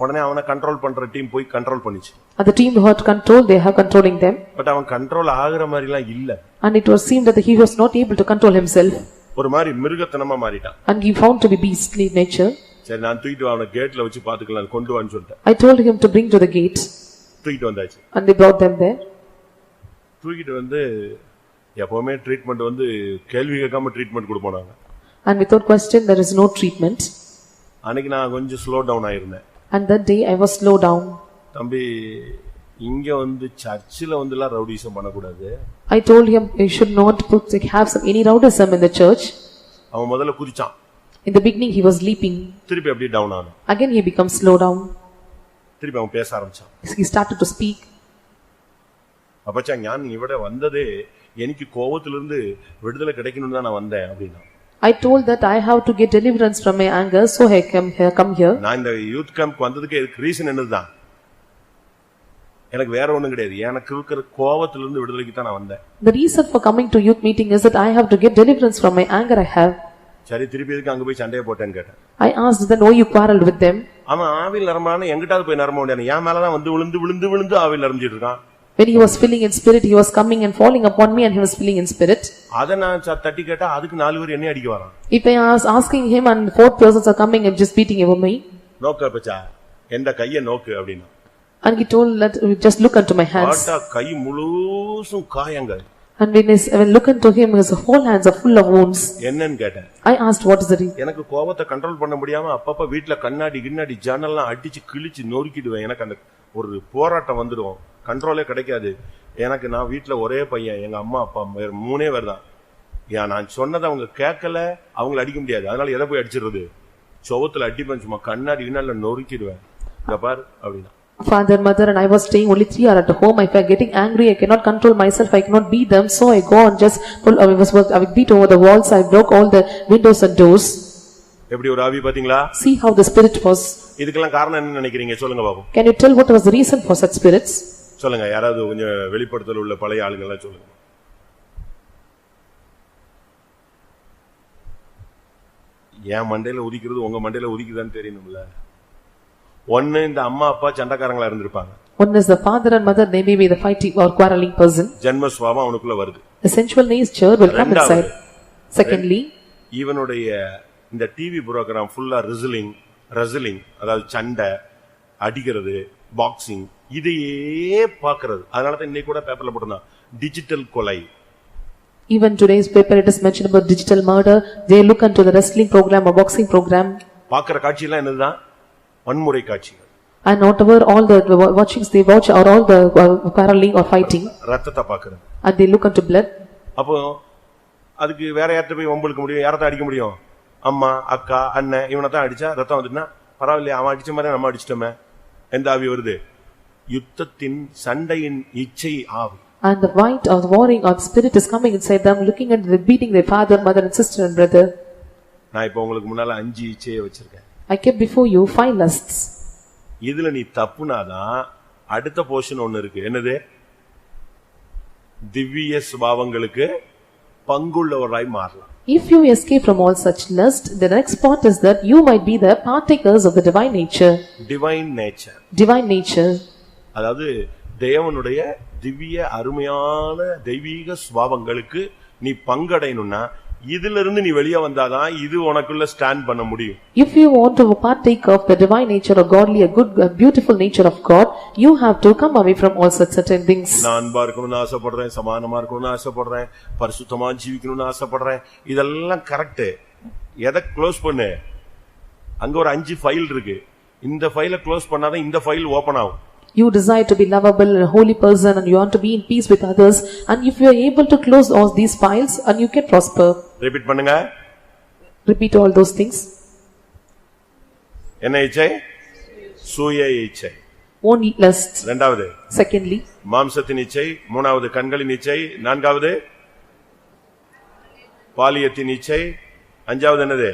உடனே அவனை கண்ட்ரோல் பண்ற டீம் போய் கண்ட்ரோல் பண்ணிச்சு. The team who had control, they have controlling them. But அவன் கண்ட்ரோல் ஆகுற மாதிரி எல்லாம் இல்ல. And it was seemed that he was not able to control himself. ஒரு மாதிரி மிருகத்தனமா மாறிட்டான். And he found to be beastly nature. சரி, நான் தூக்கிட்டு அவனை கேட்ல வச்சு பாத்துக்கலாம், கொண்டு வான்னு சொல்லிட்டேன். I told him to bring to the gate. தூக்கிட்டு வந்தாச்சு. And they brought them there. தூக்கிட்டு எப்பவுமே ட்ரீட்மெண்ட் கேள்வி கேட்காம ட்ரீட்மெண்ட் கொடுப்போம் நாங்க. And without question there is no treatment. அன்னைக்கு நான் கொஞ்சம் ஸ்லோ டவுன் ஆயிருந்தேன். And that day I was slow down. தம்பி, இங்க சர்ச்சில் எல்லாம் ரவுடிசம் பண்ணக்கூடாது. I told him you should not have any rowdyism in the church. அவன் முதல்ல குதிச்சான். In the beginning he was leaping. திருப்பி அப்படியே டவுன் ஆனான். Again he becomes slow down. திருப்பி அவன் பேச ஆரம்பிச்சான். He started to speak. அப்பச்சா, ஞான் இவட வந்ததே எனக்கு கோவத்திலிருந்து விடுதலை கிடைக்கணும்னு தான் நான் வந்தேன் அப்படின்னா. I told that I have to get deliverance from my anger, so I come here. நான் இந்த யூத் கேம்ப் வந்ததுக்கு ரீசன் என்னதுதான்? எனக்கு வேற ஒண்ணும் கிடையாது, எனக்கு இருக்கிற கோவத்திலிருந்து விடுதலைக்கு தான் நான் வந்தேன். The reason for coming to youth meeting is that I have to get deliverance from my anger I have. சரி, திருப்பி எதுக்கு அங்க போய் சண்டையை போட்டேன்னு கேட்டேன். I asked then why you quarreled with them. அவன் ஆவில் நரம்பான எங்கிட்டாவது போய் நரம்ப முடியாது, என் மேலதான் விழுந்து விழுந்து விழுந்து ஆவில் நரம்பிட்டு இருக்கான். When he was filling in spirit, he was coming and falling upon me and he was filling in spirit. அத நான் தட்டி கேட்டா அதுக்கு 4 பேர் என்ன அடிக்க வரான். If I was asking him and 4 persons are coming and just beating over me. நோக்க பச்சா எந்த கையை நோக்கு அப்படினா. And he told that just look unto my hands. Atta கை முழுசும் காயங்கள். And when I look into him, his whole hands are full of wounds. என்னன்னு கேட்டேன். I asked what is the reason. எனக்கு கோபத்தை கண்ட்ரோல் பண்ண முடியாம அப்பப்ப வீட்ல கண்ணாடி ஜன்னல்லாம் அடிச்சு கிழிச்சு நொறுக்கிடுவேன். எனக்கு அந்த ஒரு போராட்டம் வந்துடும். கண்ட்ரோலே கிடைக்காது. எனக்கு நான் வீட்ல ஒரே பையன், எங்க அம்மா அப்பா 3 பேர் தான். நான் சொன்னதை அவங்க கேட்கல, அவங்களை அடிக்க முடியாது. அதனால எதை போய் அடிச்சிடுறது? சோவத்துல அடிப்பேன், சும்மா கண்ணாடி நொறுக்கிடுவேன். இங்க பார் அப்படின்னா. Father, mother and I was staying only 3 hours at home. If I getting angry, I cannot control myself, I cannot beat them, so I go and just I would beat over the walls, I broke all the windows and doors. எப்படி ஒரு ஆவி பாத்தீங்களா? See how the spirit was. இதுக்கெல்லாம் காரணம் என்ன நினைக்கிறீங்க? சொல்லுங்க பாப்போம். Can you tell what was the reason for such spirits? சொல்லுங்க, யாராவது கொஞ்சம் வெளிப்படுத்தல் உள்ள பழைய ஆளுங்க எல்லாம் சொல்லுங்க. ஏன் மண்டையில உதிக்கிறது உங்க மண்டையில உதிக்குதான்னு தெரியணும்ல. ஒன்னு இந்த அம்மா அப்பா சண்டைக்காரங்களா இருந்திருப்பாங்க. One is the father and mother, they may be the fighting or quarreling person. ஜன்ம சுபாவம் அவனுக்குள்ள வருது. The sensual nature will come inside. Secondly, இவனுடைய இந்த டிவி புரோகிராம் ஃபுல்லா ரெஸ்லிங் அதாவது சண்டை அடிக்கிறது, பாக்ஸிங் இதையே பாக்குறது. அதனால தான் இன்னைக்கு கூட பேப்பர்ல போட்டுருந்தான் டிஜிட்டல் கொலை. Even today's paper it is mentioned about digital murder. They look into the wrestling program or boxing program. பாக்குற காட்சி எல்லாம் என்னதுதான்? வன்முறை காட்சிகள். And whatever all the watchings they watch are all the quarreling or fighting. ரத்தத்தை பாக்குறது. And they look into blood. அப்போ அதுக்கு வேற யார்ட்ட போய் வம்பிழுக்க முடியும்? யாரை தான் அடிக்க முடியும்? அம்மா, அக்கா, அண்ணன் இவனை தான் அடிச்சா ரத்தம் வந்துட்டுனா பரவாயில்லையா, அவன் அடிச்ச மாதிரி நம்ம அடிச்சிட்டோமே. எந்த ஆவி வருது? யுத்தத்தின் சண்டையின் இச்சை ஆவி. And the fight or the warring or the spirit is coming inside them, looking at the beating their father, mother and sister and brother. நான் இப்போ உங்களுக்கு முன்னால 5 இச்சையை வச்சிருக்கேன். I kept before you 5 lusts. இதுல நீ தப்புனாதான் அடுத்த போர்ஷன் ஒன்னு இருக்கு. என்னது? திவ்ய சுபாவங்களுக்கு பங்குள்ளவராய் மாறலாம். If you escape from all such lust, the next part is that you might be the partakers of the divine nature. Divine nature. அதாவது தேவனுடைய திவ்ய அருமையான தெய்வீக சுபாவங்களுக்கு நீ பங்கடையணும்னா இதுல இருந்து நீ வெளியே வந்தாதான் இது உனக்குள்ள ஸ்டாண்ட் பண்ண முடியும். If you want to partake of the divine nature or godly, a good beautiful nature of God, you have to come away from all such certain things. நான் அன்பா இருக்கணும்னு ஆசைப்படுறேன், சமானமா இருக்கணும்னு ஆசைப்படுறேன், பரிசுத்தமா ஜீவிக்கணும்னு ஆசைப்படுறேன், இதெல்லாம் கரெக்ட். எதை க்ளோஸ் பண்ணு? அங்க ஒரு 5 ஃபைல் இருக்கு. இந்த ஃபைலை க்ளோஸ் பண்ணாதான் இந்த ஃபைல் ஓபன் ஆகும். You desire to be lovable and a holy person and you want to be in peace with others, and if you are able to close all these files and you can prosper. Repeat பண்ணுங்க. Repeat all those things. என்ன இச்சை? சூய இச்சை. Own lust. இரண்டாவது. Secondly, மாம்சத்தின் இச்சை. மூணாவது கண்களின் இச்சை. நான்காவது பாலியத்தின் இச்சை. அஞ்சாவது என்னது?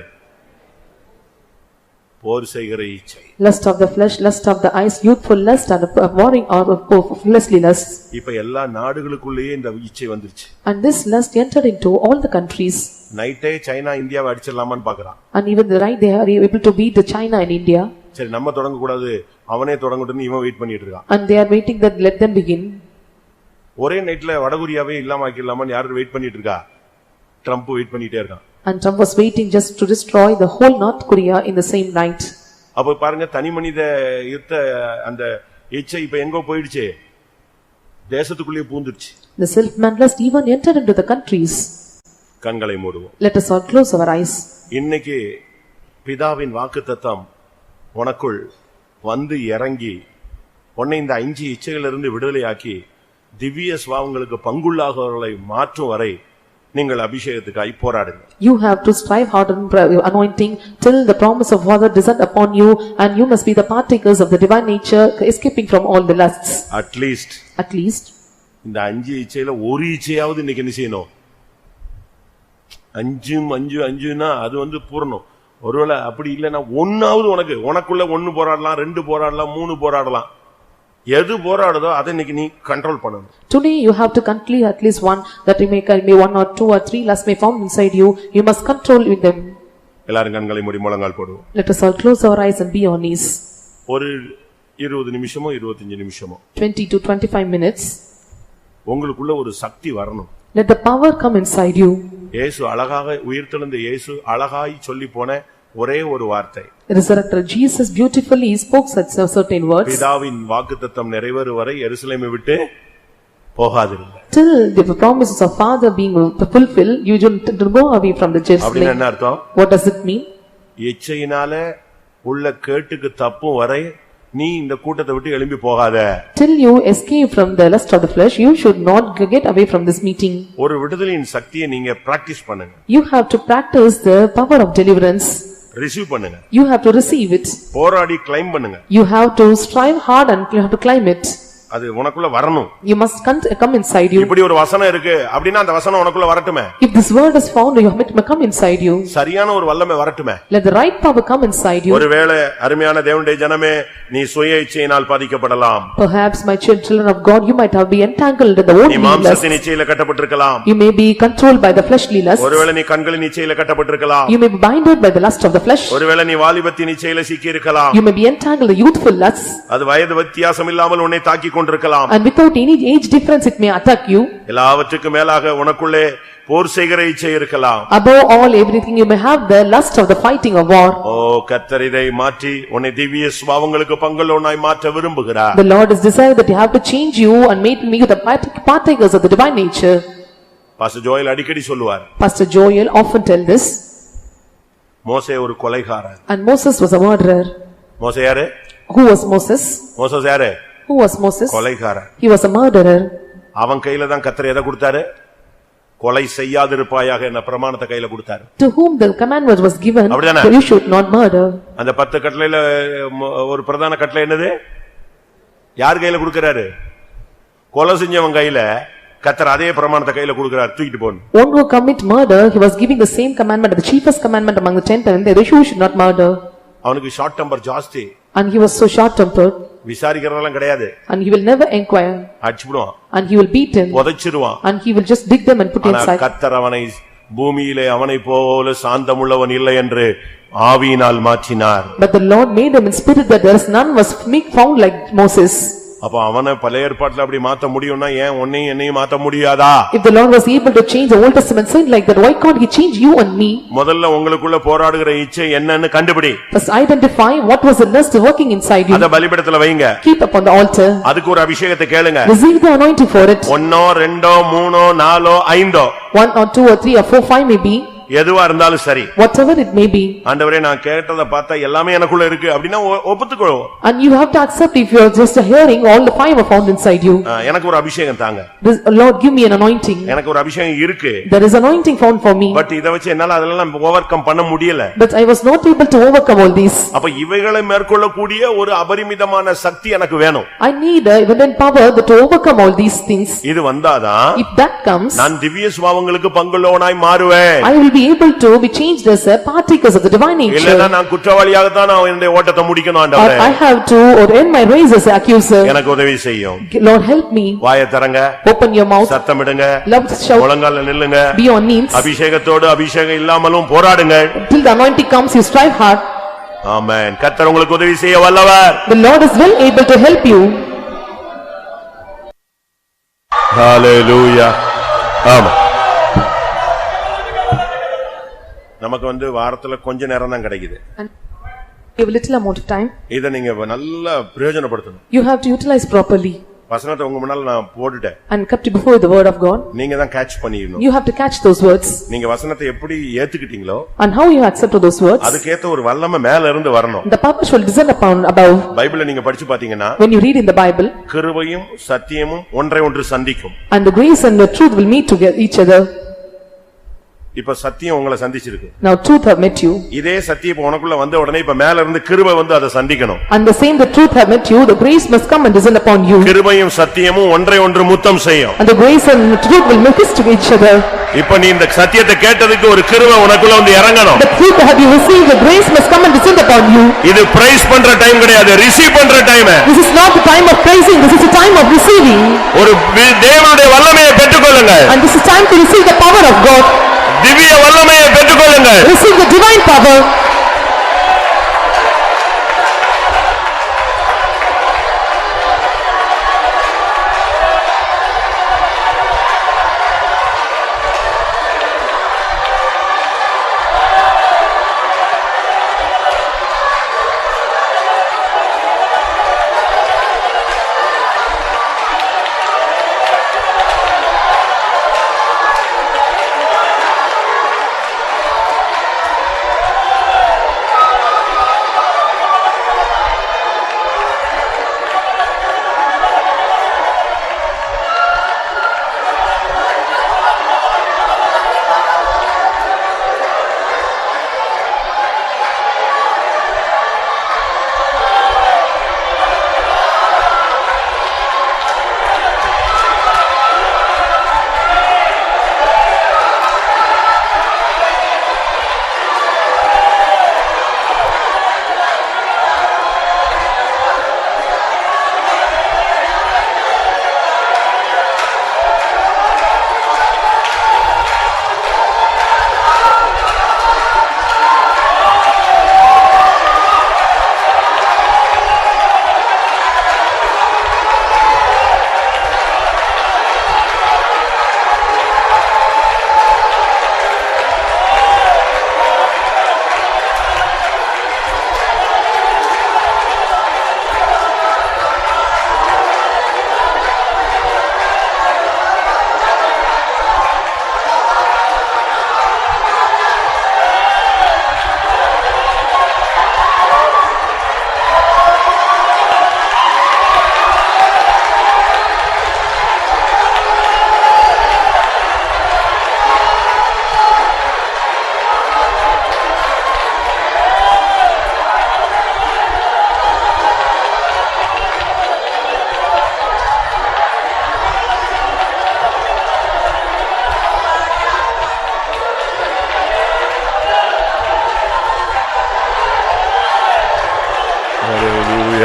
போர் செய்கிற இச்சை. Lust of the flesh, lust of the eyes, youthful lust and warring or fleshly lust. இப்ப எல்லா நாடுகளுக்குள்ளேயே இந்த இச்சை வந்துருச்சு. And this lust entered into all the countries. நைட்டே சைனா இந்தியாவை அடிச்சிடலாமான்னு பாக்குறான். And even the right they are able to beat the China and India. சரி நம்ம தொடங்க கூடாது, அவனே தொடங்கட்டும்னு இவன் வெயிட் பண்ணிட்டு இருக்கான். And they are waiting that let them begin. ஒரே நைட்ல வடகொரியாவே இல்லாம ஆக்கிடலாமான்னு யாரு வெயிட் பண்ணிட்டு இருக்கா? ட்ரம்ப் வெயிட் பண்ணிட்டே இருக்கான். And Trump was waiting just to destroy the whole North Korea in the same night. அப்ப பாருங்க, தனி மனித யுத்த அந்த இச்சை இப்ப எங்க போயிடுச்சு? தேசத்துக்குள்ளே பூந்துருச்சு. The self-man lust even entered into the countries. கண்களை மூடுவோம். Let us all close our eyes. இன்னைக்கு பிதாவின் வாக்குத்தத்தம் உனக்குள் வந்து இறங்கி உன்னை இந்த 5 இச்சைகளிலிருந்து விடுதலையாக்கி திவ்ய சுபாவங்களுக்கு பங்குள்ளாகவர்களை மாற்றும் வரை நீங்கள் அபிஷேகத்துக்காய் போராடுங்க. You have to strive hard in anointing till the promise of Father descend upon you, and you must be the partakers of the divine nature, escaping from all the lusts. At least இந்த 5 இச்சையில ஒரு இச்சையாவது இன்னைக்கு என்ன செய்யணும்? 5 அது வந்து பூரணம். ஒருவேளை அப்படி இல்லைன்னா ஒன்னாவது உனக்குள்ள 1 போராடலாம், 2 போராடலாம், 3 போராடலாம். எது போராடுதோ அதை இன்னைக்கு நீ கண்ட்ரோல் பண்ணணும். Today you have to control at least one, that you may be 1 or 2 or 3 lusts may form inside you. You must control with them. எல்லாரும் கண்களை மூடி முழங்கால் போடுவோம். Let us all close our eyes and be on knees. ஒரு 20 நிமிஷமோ 25 நிமிஷமோ 20 to 25 minutes. உங்களுக்குள்ள ஒரு சக்தி வரணும். Let the power come inside you. இயேசு அழகாக உயிர்த்தெழுந்த இயேசு அழகாய் சொல்லி போன ஒரே ஒரு வார்த்தை. Resurrected Jesus beautifully spoke such certain words. பிதாவின் வாக்குத்தத்தம் நிறைவேறும் வரை எருசலேமை விட்டு போகாதிருங்க. Till the promises of Father being fulfilled, you don't go away from the Jerusalem. அப்படினா என்ன அர்த்தம்? What does it mean? இச்சையினால உள்ள கேட்டுக்கு தப்பும் வரை நீ இந்த கூட்டத்தை விட்டு எழும்பி போகாத. Till you escape from the lust of the flesh, you should not get away from this meeting. ஒரு விடுதலையின் சக்தியை நீங்க பிராக்டீஸ் பண்ணுங்க. You have to practice the power of deliverance. Receive பண்ணுங்க. You have to receive it. போராடி claim பண்ணுங்க. You have to strive hard and you have to climb it. அது உனக்குள்ள வரணும். You must come inside you. இப்படி ஒரு வசனம் இருக்கு அப்படினா அந்த வசனம் உனக்குள்ள வரட்டுமே. If this word is found, you have to come inside you. சரியான ஒரு வல்லமை வரட்டுமே. Let the right power come inside you. ஒருவேளை அருமையான தேவனுடைய ஜனமே நீ சுய இச்சையினால் பாதிக்கப்படலாம். Perhaps my children of God, you might have been entangled in the own நீ மாம்சத்தின் இச்சையில கட்டப்பட்டிருக்கலாம். You may be controlled by the fleshly lust. ஒருவேளை நீ கண்களின் இச்சையில கட்டப்பட்டிருக்கலாம். You may be binded by the lust of the flesh. ஒருவேளை நீ வாலிபத்தின் இச்சையில சிக்கி இருக்கலாம். You may be entangled in the youthful lusts. அது வயது வித்தியாசம் இல்லாமல் உன்னை தாக்கிக் கொண்டிருக்கலாம். And without any age difference it may attack you. எல்லாவற்றுக்கும் மேலாக உனக்குள்ளே போர் செய்கிற இச்சை இருக்கலாம். Above all everything you may have the lust of the fighting of war. ஓ கர்த்தர் இதை மாற்றி உன்னை திவ்ய சுபாவங்களுக்கு பங்குள்ளவனாய் மாற்ற விரும்புகிறார். The Lord has decided that you have to change you and make me the partakers of the divine nature. Pastor Joel அடிக்கடி சொல்லுவார். Pastor Joel often tell this. மோசே ஒரு கொலைகாரன். And Moses was a murderer. மோசே யாரு? Who was Moses? மோசே யாரு? Who was Moses? Kolaikaran. He was a murderer. அவன் கையில தான் கர்த்தர் எதை கொடுத்தாரு? கொலை செய்யாதிருப்பாயாக என்ற பிரமாணத்தை கையில கொடுத்தாரு. To whom the commandment was given, that you should not murder. அந்த 10 கட்டளையில ஒரு பிரதான கட்டளை என்னது? யார் கையில கொடுக்கறாரு? கொலை செஞ்சவன் கையில கர்த்தர் அதே பிரமாணத்தை கையில கொடுக்கறார், தூக்கிட்டு போன்னு. One who commit murder, he was giving the same commandment, the chiefest commandment among the 10, that you should not murder. அவனுக்கு ஷார்ட் டெம்பர் ஜாஸ்தி. And he was so short tempered. விசாரிக்கிறதெல்லாம் கிடையாது. And he will never inquire. அடிச்சுடுவான். And he will beat him. உதைச்சிடுவான். And he will just dig them and put inside. கர்த்தர் அவனை பூமியிலே அவனை போல சாந்தமுள்ளவன் இல்லை என்று ஆவியினால் மாற்றினார். But the Lord made him in spirit that there is none was found like Moses. அப்ப அவனை பழைய ஏற்பாட்டுல அப்படி மாத்த முடியும்னா ஏன் உன்னையும் என்னையும் மாத்த முடியாதா? If the Lord was able to change the Old Testament saint like that, why can't he change you and me? முதல்ல உங்களுக்குள்ள போராடுகிற இச்சை என்னன்னு கண்டுபிடி. First identify what was the lust working inside you. அத பலிபீடத்துல வைங்க. Keep upon the altar. அதுக்கு ஒரு அபிஷேகத்தை கேளுங்க. Receive the anointing for it. 1 2 3 4 5 1 or 2 or 3 or 4 5 may be. எதுவா இருந்தாலும் சரி. Whatever it may be. ஆண்டவரே நான் கேட்டத பார்த்தா எல்லாமே எனக்குள்ள இருக்கு அப்படினா ஒப்புத்துக்கோ. And you have to accept if you are just hearing all the 5 are found inside you. எனக்கு ஒரு அபிஷேகம் தாங்க. Lord give me an anointing. எனக்கு ஒரு அபிஷேகம் இருக்கு. There is anointing found for me. But இத வச்சு என்னால அதெல்லாம் ஓவர்கம் பண்ண முடியல. But I was not able to overcome all these. அப்ப இவைகளை மேற்கொள்ள கூடிய ஒரு அபரிமிதமான சக்தி எனக்கு வேணும். I need a evident power to overcome all these things. இது வந்தாதான் if that comes, நான் திவ்ய சுபாவங்களுக்கு பங்குள்ளவனாய் மாறுவேன். I will be able to be changed as a partakers of the divine nature. இல்லனா நான் குற்றவாளியாக தான் நான் என்னுடைய ஓட்டத்தை முடிக்கணும் ஆண்டவரே. I have to or end my race as an accuser. எனக்கு உதவி செய்யும். Lord help me. வாயை திறங்க. Open your mouth. சத்தமிடுங்க. Loud shout. முழங்கால்ல நில்லுங்க. Be on knees. அபிஷேகத்தோடு அபிஷேகம் இல்லாமலும் போராடுங்க. Till the anointing comes you strive hard. ஆமென். கர்த்தர் உங்களுக்கு உதவி செய்ய வல்லவர். The Lord is well able to help you. Hallelujah. ஆமென். நமக்கு வாரத்துல கொஞ்ச நேரம் தான் கிடைக்குது. Give little amount of time. இத நீங்க நல்லா பிரயோஜனப்படுத்தணும். You have to utilize properly. வசனத்தை உங்க முன்னால நான் போட்டுட்டேன். And kept before the word of God. நீங்க தான் catch பண்ணிரணும். You have to catch those words. நீங்க வசனத்தை எப்படி ஏத்துக்கிட்டீங்களோ and how you accepted those words. அதுக்கேத்த ஒரு வல்லமை மேல இருந்து வரணும். The power will descend upon above. பைபிளை நீங்க படிச்சு பாத்தீங்கன்னா when you read in the Bible, கிருபையும் சத்தியமும் ஒன்றை ஒன்று சந்திக்கும். And the grace and the truth will meet together each other. இப்ப சத்தியம் உங்களை சந்திச்சிருக்கு. Now truth have met you. இதே சத்தியம் இப்ப உனக்குள்ள வந்த உடனே இப்ப மேல இருந்து கிருபை அதை சந்திக்கணும். And the same the truth have met you, the grace must come and descend upon you. கிருபையும் சத்தியமும் ஒன்றை ஒன்று முத்தம் செய்யும். And the grace and the truth will meet to each other. இப்ப நீ இந்த சத்தியத்தை கேட்டதுக்கு ஒரு கிருபை உனக்குள்ள இறங்கணும். The truth have you received, the grace must come and descend upon you. இது பிரைஸ் பண்ற டைம் கிடையாது, ரிசீவ் பண்ற time. This is not the time of praising, this is the time of receiving. ஒரு தேவனுடைய வல்லமையை பெற்றுக்கொள்ளுங்க. And this is time to receive the power of God. திவ்ய வல்லமையை பெற்றுக்கொள்ளுங்க. Receive the divine power.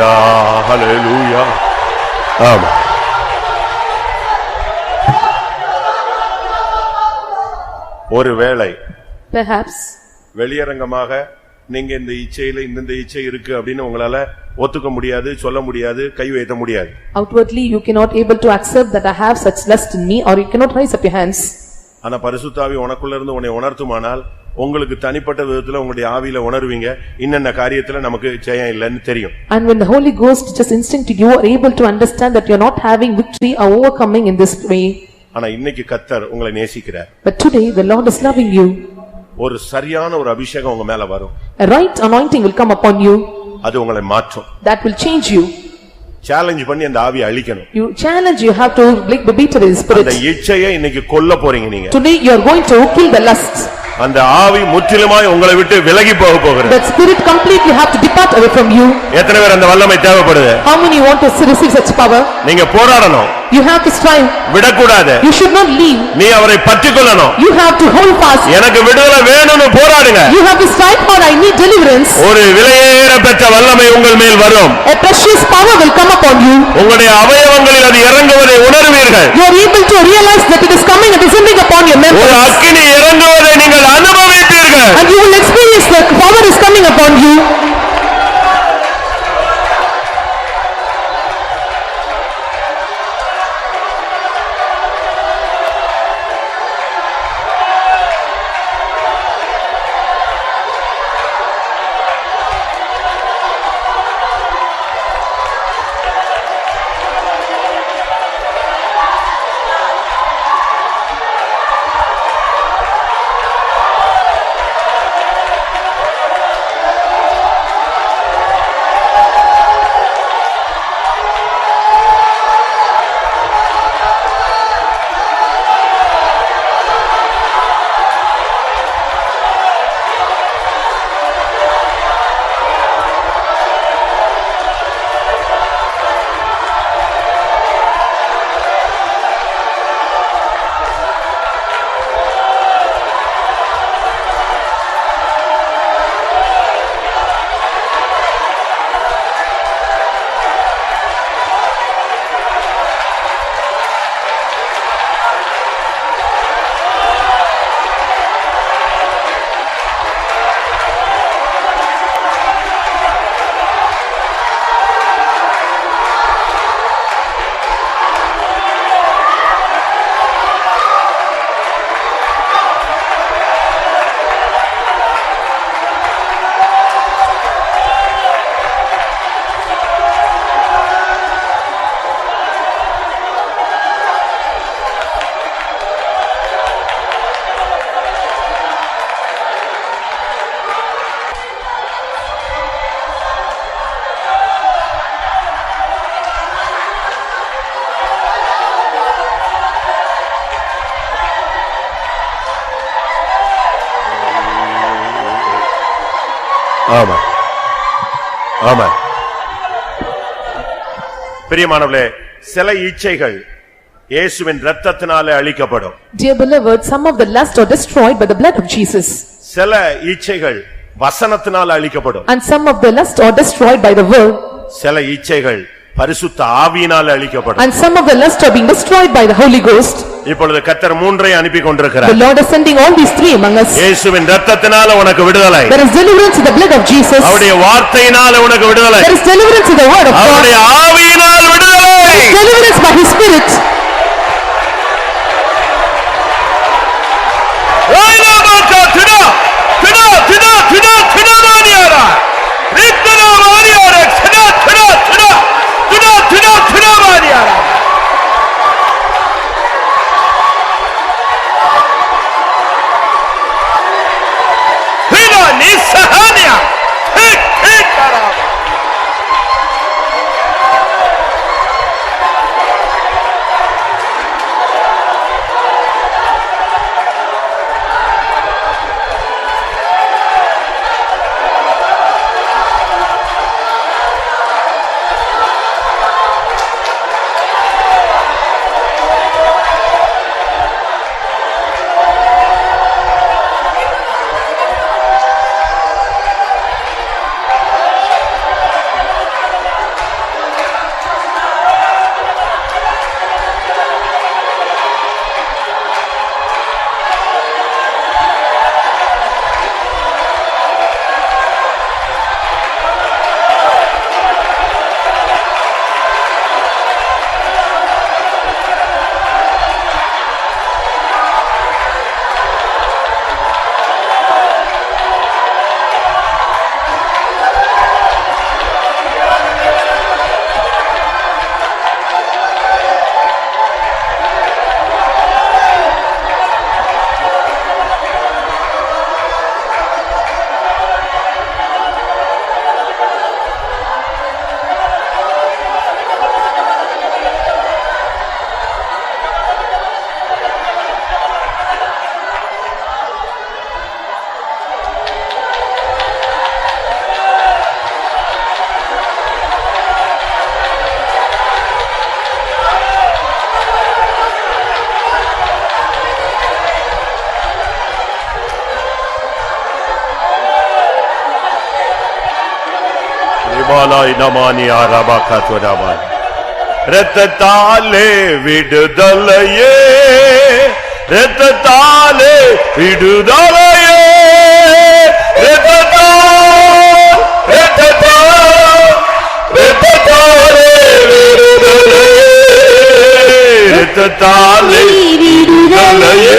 ஹalleluya ஹalleluya. ஆமென். ஒருவேளை Perhaps வெளியரங்கமாக நீங்க இந்த இச்சையில இந்த இச்சை இருக்கு அப்படின்னு உங்களால ஒத்துக்க முடியாது, சொல்ல முடியாது, கை வைத்த முடியாது. outwardly you cannot able to accept that I have such lust in me, or you cannot raise up your hands. ஆனா பரிசுத்த ஆவி உனக்குள்ள இருந்து உன்னை உணர்த்துமானால் உங்களுக்கு தனிப்பட்ட விதத்துல உங்களுடைய ஆவியில உணர்வீங்க, இன்னென்ன காரியத்துல நமக்கு ஜெயம் இல்லைன்னு தெரியும். And when the Holy Ghost just instinctively you are able to understand that you are not having victory or overcoming in this way. ஆனா இன்னைக்கு கர்த்தர் உங்களை நேசிக்கிறார். But today the Lord is loving you. ஒரு சரியான ஒரு அபிஷேகம் உங்க மேல வரும். A right anointing will come upon you. அது உங்களை மாற்றும். That will change you. Challenge பண்ணி அந்த ஆவியை அழிக்கணும். You challenge, you have to beat the spirit. அந்த இச்சையை இன்னைக்கு கொல்ல போறீங்க நீங்க. Today you are going to kill the lust. அந்த ஆவி முற்றிலுமாய் உங்களை விட்டு விலகி போகிறது. That spirit completely have to depart away from you. எத்தனை பேர் அந்த வல்லமை தேவைப்படுது? How many want to receive such power? நீங்க போராடணும். You have to strive. விடக்கூடாது. You should not leave. நீ அவரை பற்றிக்கொள்ளணும். You have to hold fast. எனக்கு விடுதலை வேணும்னு போராடுங்க. You have to strive for I need deliverance. ஒரு விலையேற பெற்ற வல்லமை உங்கள் மேல் வரும். A precious power will come upon you. உங்களுடைய அவயவங்களில் அது இறங்குவதை உணர்வீர்கள். You are able to realize that it is coming and descending upon your members. ஒரு அக்கினி இறங்குவதை நீங்கள் அனுபவிப்பீர்கள். And you will experience that power is coming upon you. ஆமென். ஆமென். பிரியமானவர்களே, சில இச்சைகள் இயேசுவின் இரத்தத்தினாலே அழிக்கப்படும். Dear beloved, some of the lust are destroyed by the blood of Jesus. சில இச்சைகள் வசனத்தினாலே அழிக்கப்படும். And some of the lust are destroyed by the word. சில இச்சைகள் பரிசுத்த ஆவியினாலே அழிக்கப்படும். And some of the lust are being destroyed by the Holy Ghost. இப்பொழுது கர்த்தர் மூன்றை அனுப்பி கொண்டிருக்கிறார். The Lord is sending all these three among us. இயேசுவின் இரத்தத்தினாலே உனக்கு விடுதலை. There is deliverance in the blood of Jesus. அவருடைய வார்த்தையினாலே உனக்கு விடுதலை. There is deliverance in the word of God. அவருடைய ஆவியினால் விடுதலை. There is deliverance by His Spirit. பாலாய் நமானி ஆரபாக்கத்வராபாய். இரத்தத்தாலே விடுதலையே, இரத்தத்தாலே விடுதலையே, இரத்தத்தாலே விடுதலையே, இரத்தத்தாலே விடுதலையே,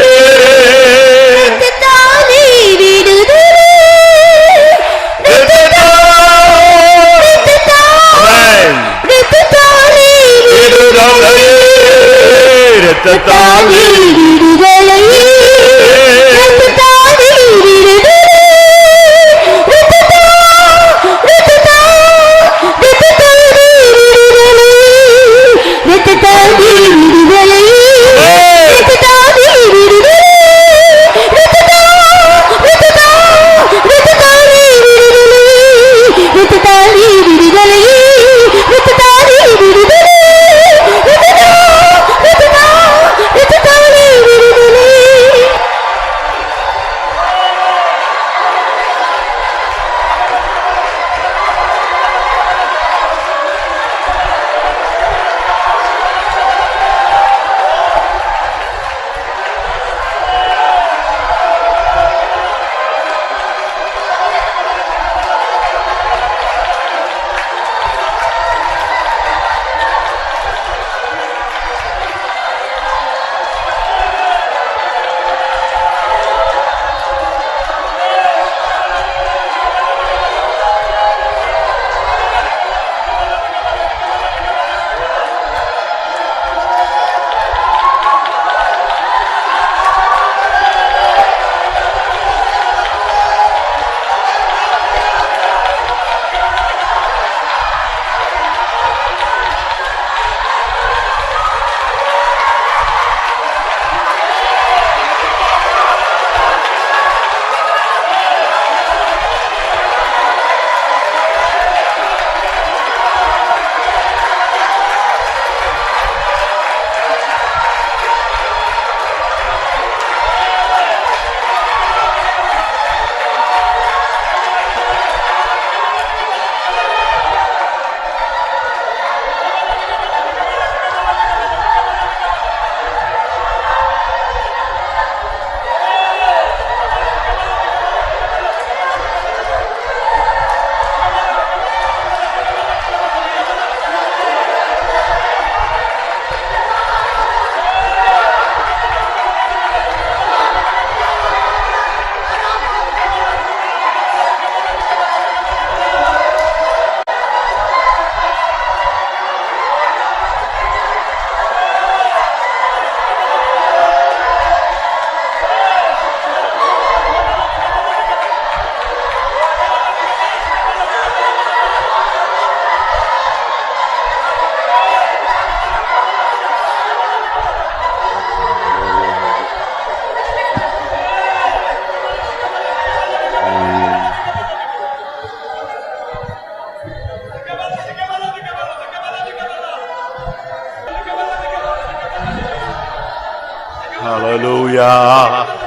Hallelujah.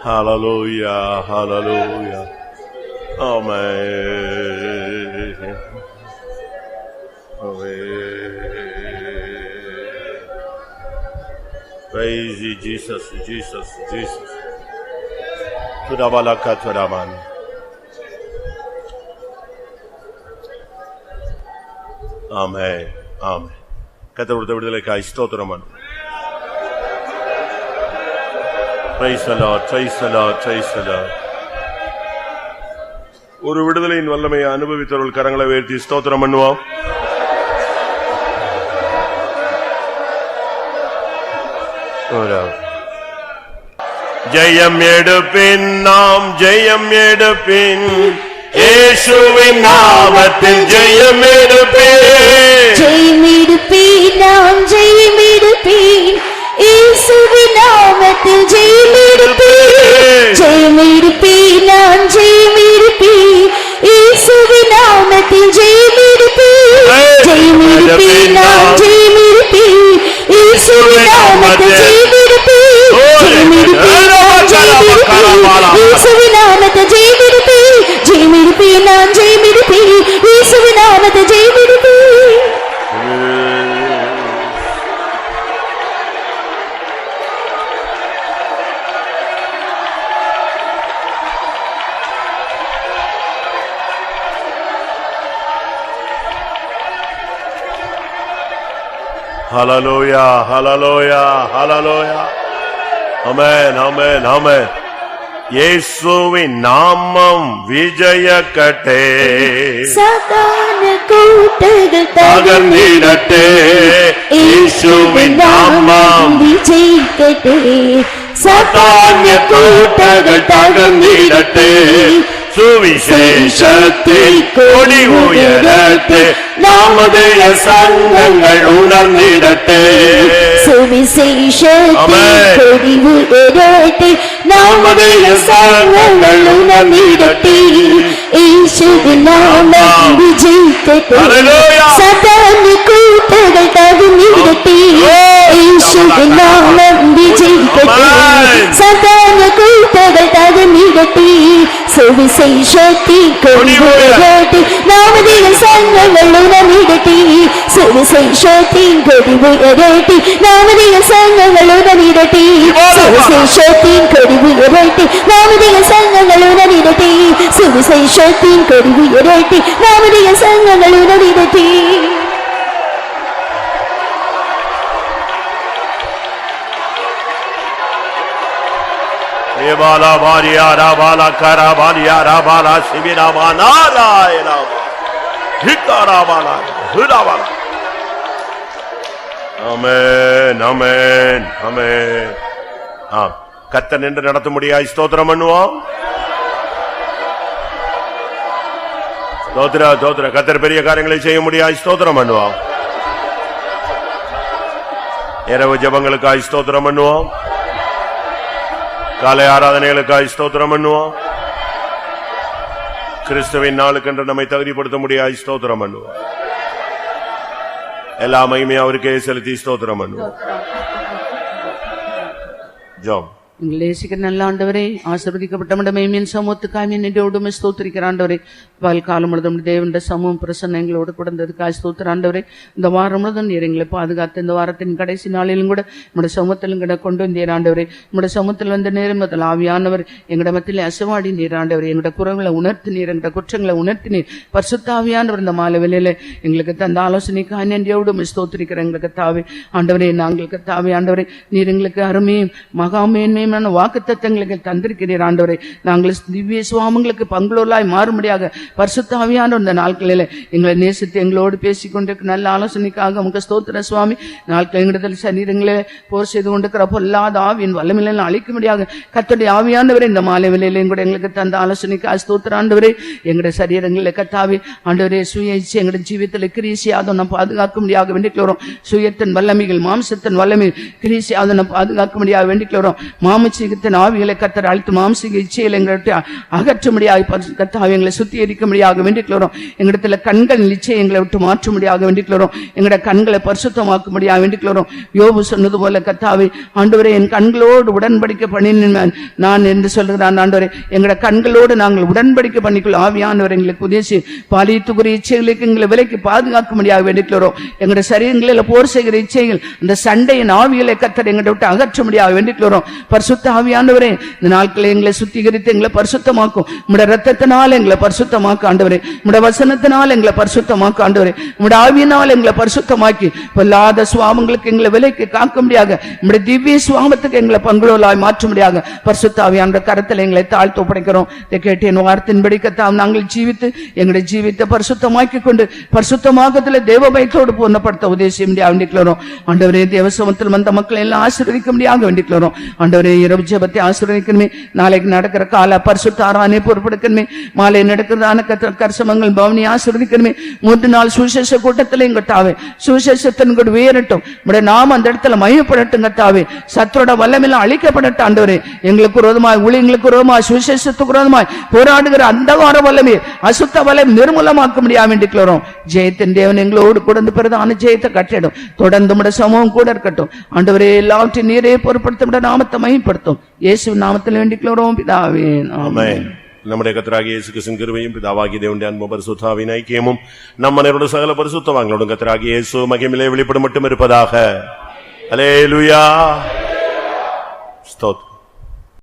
Hallelujah, hallelujah. Amen. Amen. Praise you, Jesus, Jesus, Jesus. Tudabalakaturaman. Amen. Amen. கர்த்தருடைய விடுதலைக்காய் ஸ்தோத்திரம். Praise the Lord, praise the Lord, praise the Lord. ஒரு விடுதலையின் வல்லமையை அனுபவித்தவர்கள் கரங்களை உயர்த்தி ஸ்தோத்திரம் பண்ணுவோம். ஜெயம் எடுப்பின், நாம் ஜெயம் எடுப்பின், இயேசுவின் நாமத்தில் ஜெயம் எடுப்பின், ஜெயம் எடுப்பேன், நாம் ஜெயம் எடுப்பேன், இயேசுவின் நாமத்தில் ஜெயம் எடுப்பேன், ஜெயம் எடுப்பேன், நான் ஜெயம் எடுப்பேன், இயேசுவின் நாமத்தில் ஜெயம் எடுப்பேன், ஜெயம் எடுப்பேன், நான் ஜெயம் எடுப்பேன், இயேசுவின் நாமத்தில் ஜெயம் எடுப்பேன், ஜெயம் எடுப்பேன், நான் ஜெயம் எடுப்பேன், இயேசுவின் நாமத்தில் ஜெயம் எடுப்பேன், ஜெயம் எடுப்பேன், நான் ஜெயம் எடுப்பேன், இயேசுவின் நாமத்தில் ஜெயம் எடுப்பேன். ஹல்லேலூயா, ஹல்லேலூயா, ஹல்லேலூயா. ஆமென், ஆமென், ஆமென். இயேசுவின் நாமம் விஜயக்கட்டே, சாத்தான கூட்டங்கள் தகர்ந்திடட்டே, இயேசுவின் நாமம் விஜயிக்கட்டே, சாத்தான கூட்டங்கள் தகர்ந்திடட்டே, சுவிசேஷத்தில் கொடி உயரட்டே, நாமதேய சங்கங்கள் உணர்ந்திடட்டே, சுவிசேஷத்தில் கொடி உயரட்டே, நாமதேய சங்கங்கள் உணர்ந்திடட்டே, இயேசுவின் நாமம் விஜயிக்கட்டே, சாத்தான கூட்டங்கள் தகர்ந்திடட்டே, இயேசுவின் நாமம் விஜயிக்கட்டே, சாத்தான கூட்டங்கள் தகர்ந்திடட்டே, சுவிசேஷத்தின் கொடி உயரட்டே, நாமதேய சங்கங்கள் உணர்ந்திடட்டே, சுவிசேஷத்தின் கொடி உயரட்டே, நாமதேய சங்கங்கள் உணர்ந்திடட்டே, சுவிசேஷத்தின் கொடி உயரட்டே, நாமதேய சங்கங்கள் உணர்ந்திடட்டே, சுவிசேஷத்தின் கொடி உயரட்டே, நாமதேய சங்கங்கள் உணர்ந்திடட்டே. ஏபாலா பாரியா ராபாலா கராபாலியா ராபாலா சிவிராபானா ராயலாபா ஹிகாராபாலா ஹுராபாலா. ஆமென், ஆமென், ஆமென். கர்த்தர் நின்று நடத்த முடியாய் ஸ்தோத்திரம் பண்ணுவோம். ஸ்தோத்திர ஸ்தோத்திர. கர்த்தர் பெரிய காரியங்களை செய்ய முடியாய் ஸ்தோத்திரம் பண்ணுவோம். இரவு ஜெபங்களுக்காய் ஸ்தோத்திரம் பண்ணுவோம். காலை ஆராதனைகளுக்காய் ஸ்தோத்திரம் பண்ணுவோம். கிறிஸ்துவின் நாளுக்கென்று நம்மை தகுதிப்படுத்த முடியாய் ஸ்தோத்திரம் பண்ணுவோம். எல்லா மகிமையும் அவருக்கே செலுத்தி ஸ்தோத்திரம் பண்ணுவோம். ஜெபம். எங்களை நேசிக்கிற நல்ல ஆண்டவரே, ஆசீர்வதிக்கப்பட்ட மேன்மையின் சமூகத்துக்காய் நின்றோடுமே ஸ்தோத்திரிக்கிற ஆண்டவரே, காலம் முழுதும் தேவனுடைய சமூகம் பிரசன்ன எங்களோடு கொடுத்ததுக்காய் ஸ்தோத்திர ஆண்டவரே. இந்த வாரம் முழுதும் நீர் எங்களை பாதுகாத்து இந்த வாரத்தின் கடைசி நாளிலும் கூட நம்முடைய சமூகத்திலும் கூட கொண்டு வந்தீர் ஆண்டவரே. நம்முடைய சமூகத்தில் வந்த நேரம் முதல் ஆவியானவர் எங்களுடைய மத்தியில் அசைவாடி நீர் ஆண்டவரே. எங்களுடைய குறைகளை உணர்த்தி நீர், எங்களுடைய குற்றங்களை உணர்த்தி நீர். பரிசுத்த ஆவியானவர் இந்த மாலை வேளையில எங்களுக்கு தந்த ஆலோசனைக்காய் நன்றியோடு ஸ்தோத்திரிக்கிற எங்களுக்கு தாவே ஆண்டவரே. நாங்களுக்கு தாவே ஆண்டவரே, நீர் எங்களுக்கு அருமையும் மகாமேன்மையும் வாக்குத்தத்தங்களுக்கு தந்திருக்கிறீர் ஆண்டவரே. நாங்கள் திவ்ய சுவாமங்களுக்கு பங்குள்ளவர்களாய் மாறும்படியாக பரிசுத்த ஆவியானவர் இந்த நாட்களில் எங்களை நேசித்து எங்களோடு பேசிக்கொண்டிருக்க நல்ல ஆலோசனைக்காக உங்க ஸ்தோத்திர சுவாமி. நாட்கள் எங்களிடத்தில் சரீரங்களே போர் செய்து கொண்டிருக்கிற பொல்லாத ஆவியின் வல்லமையில அழிக்கும்படியாக கர்த்தருடைய ஆவியானவரே இந்த மாலை வேளையில கூட எங்களுக்கு தந்த ஆலோசனைக்காக ஸ்தோத்திர ஆண்டவரே. எங்களுடைய சரீரங்களில் கர்த்தாவே ஆண்டவரே, சுய இச்சை எங்களுடைய ஜீவியத்தில் கிரீசியாத நாம் பாதுகாக்க முடியாக வேண்டிக்கிறோம். சுயத்தின் வல்லமைகள் மாம்சத்தின் வல்லமை கிரீசியாத நாம் பாதுகாக்க முடியாக வேண்டிக்கிறோம். மாமசீகத்தின் ஆவிகளை கர்த்தர் அழித்து மாம்சீக இச்சையில் எங்களுடைய அகற்ற முடியாது கர்த்தாவை எங்களை சுத்திகரிக்க முடியாக வேண்டிக்கிறோம். எங்களிடத்துல கண்கள் இச்சை எங்களை விட்டு மாற்ற முடியாக வேண்டிக்கிறோம். எங்களுடைய கண்களை பரிசுத்தமாக்க முடியாக வேண்டிக்கிறோம். யோபு சொன்னது போல கர்த்தாவை ஆண்டவரே, என் கண்களோடு உடன்படிக்கை பண்ணினேன் நான் என்று சொல்கிறான் ஆண்டவரே. எங்களுடைய கண்களோடு நாங்கள் உடன்படிக்கை பண்ணிக்கொள்ள ஆவியானவர் எங்களுக்கு உதேசி பாலியத்துக்குரிய இச்சைகளுக்கு எங்களை விலைக்கு பாதுகாக்க முடியாக வேண்டிக்கிறோம். எங்களுடைய சரீரங்களில் போர் செய்கிற இச்சைகள் அந்த சண்டையின் ஆவிகளை கர்த்தர் எங்களை விட்டு அகற்ற முடியாக வேண்டிக்கிறோம். பரிசுத்த ஆவியானவரே, இந்த நாட்களில் எங்களை சுத்திகரித்து எங்களை பரிசுத்தமாக்கும். உம்முடைய இரத்தத்தினால் எங்களை பரிசுத்தமாக்க ஆண்டவரே. உம்முடைய வசனத்தினால் எங்களை பரிசுத்தமாக்க ஆண்டவரே. உம்முடைய ஆவியினால் எங்களை பரிசுத்தமாக்கி பொல்லாத சுவாமங்களுக்கு எங்களை விலைக்கு காக்க முடியாக உம்முடைய திவ்ய சுவாமத்துக்கு எங்களை பங்குள்ளவர்களாய் மாற்ற முடியாக பரிசுத்த ஆவியானவருடைய கரத்தில் எங்களை தாழ்த்து ஒப்படைக்கிறோம். இதை கேட்டு என் வார்த்தையின்படி கர்த்தாவே நாங்கள் ஜீவித்து எங்களுடைய ஜீவித்தை பரிசுத்தமாக்கி கொண்டு பரிசுத்தமாக்கத்தில் தேவ பயத்தோடு பூர்ணப்படுத்த உதவி செய்ய முடியாது வேண்டிக்கிறோம். ஆண்டவரே, தேவ சமூகத்தில் வந்த மக்களை எல்லாம் ஆசீர்வதிக்க முடியாக வேண்டிக்கிறோம். ஆண்டவரே, இன்றைய இரவு ஜெபத்தை ஆசீர்வதிக்கணுமே. நாளைக்கு நடக்கிற கால பரிசுத்த ஆராதனை பொறுப்பெடுக்கணுமே. மாலை நடக்கிறதான கர்சமங்கள் பவனி ஆசீர்வதிக்கணுமே. 3 நாள் சுவிசேஷ கூட்டத்தில் கர்த்தாவே சுவிசேஷத்தின் கூட உயரட்டும். உடைய நாம அந்த இடத்துல மையப்படட்டும் கர்த்தாவே. சத்தரோட வல்லமையெல்லாம் அழிக்கப்படட்டும் ஆண்டவரே. எங்களுக்கு விரோதமாய் ஊழியங்களுக்கு விரோதமாய் சுவிசேஷத்துக்கு விரோதமாய் போராடுகிற அந்த வார வல்லமை அசுத்த வல்லமை நிர்மூலமாக்க முடியாம வேண்டிக்கிறோம். ஜெயத்தின் தேவன் எங்களோடு கூட பிரதான ஜெயத்தை கட்டிடும். தொடர்ந்து உடைய சமூகம் கூட இருக்கட்டும் ஆண்டவரே. எல்லாவற்றையும் நீரே பொறுப்படுத்த நாமத்தை மையப்படுத்தும். இயேசுவின் நாமத்தில் வேண்டிக்கிறோம் பிதாவே, ஆமென். நம்முடைய கர்த்தராகிய இயேசு கிறிஸ்துவின் கிருபையும் பிதாவாகிய தேவனுடைய அன்பும் பரிசுத்தாவின் ஐக்கியமும் நம்ம அனைவரோடு சகல பரிசுத்தவான்களோடும் கர்த்தராகிய இயேசு மகிமையிலே வெளிப்படும் மட்டும் இருப்பதாக. அல்லேலூயா. ஸ்தோத்திரம்.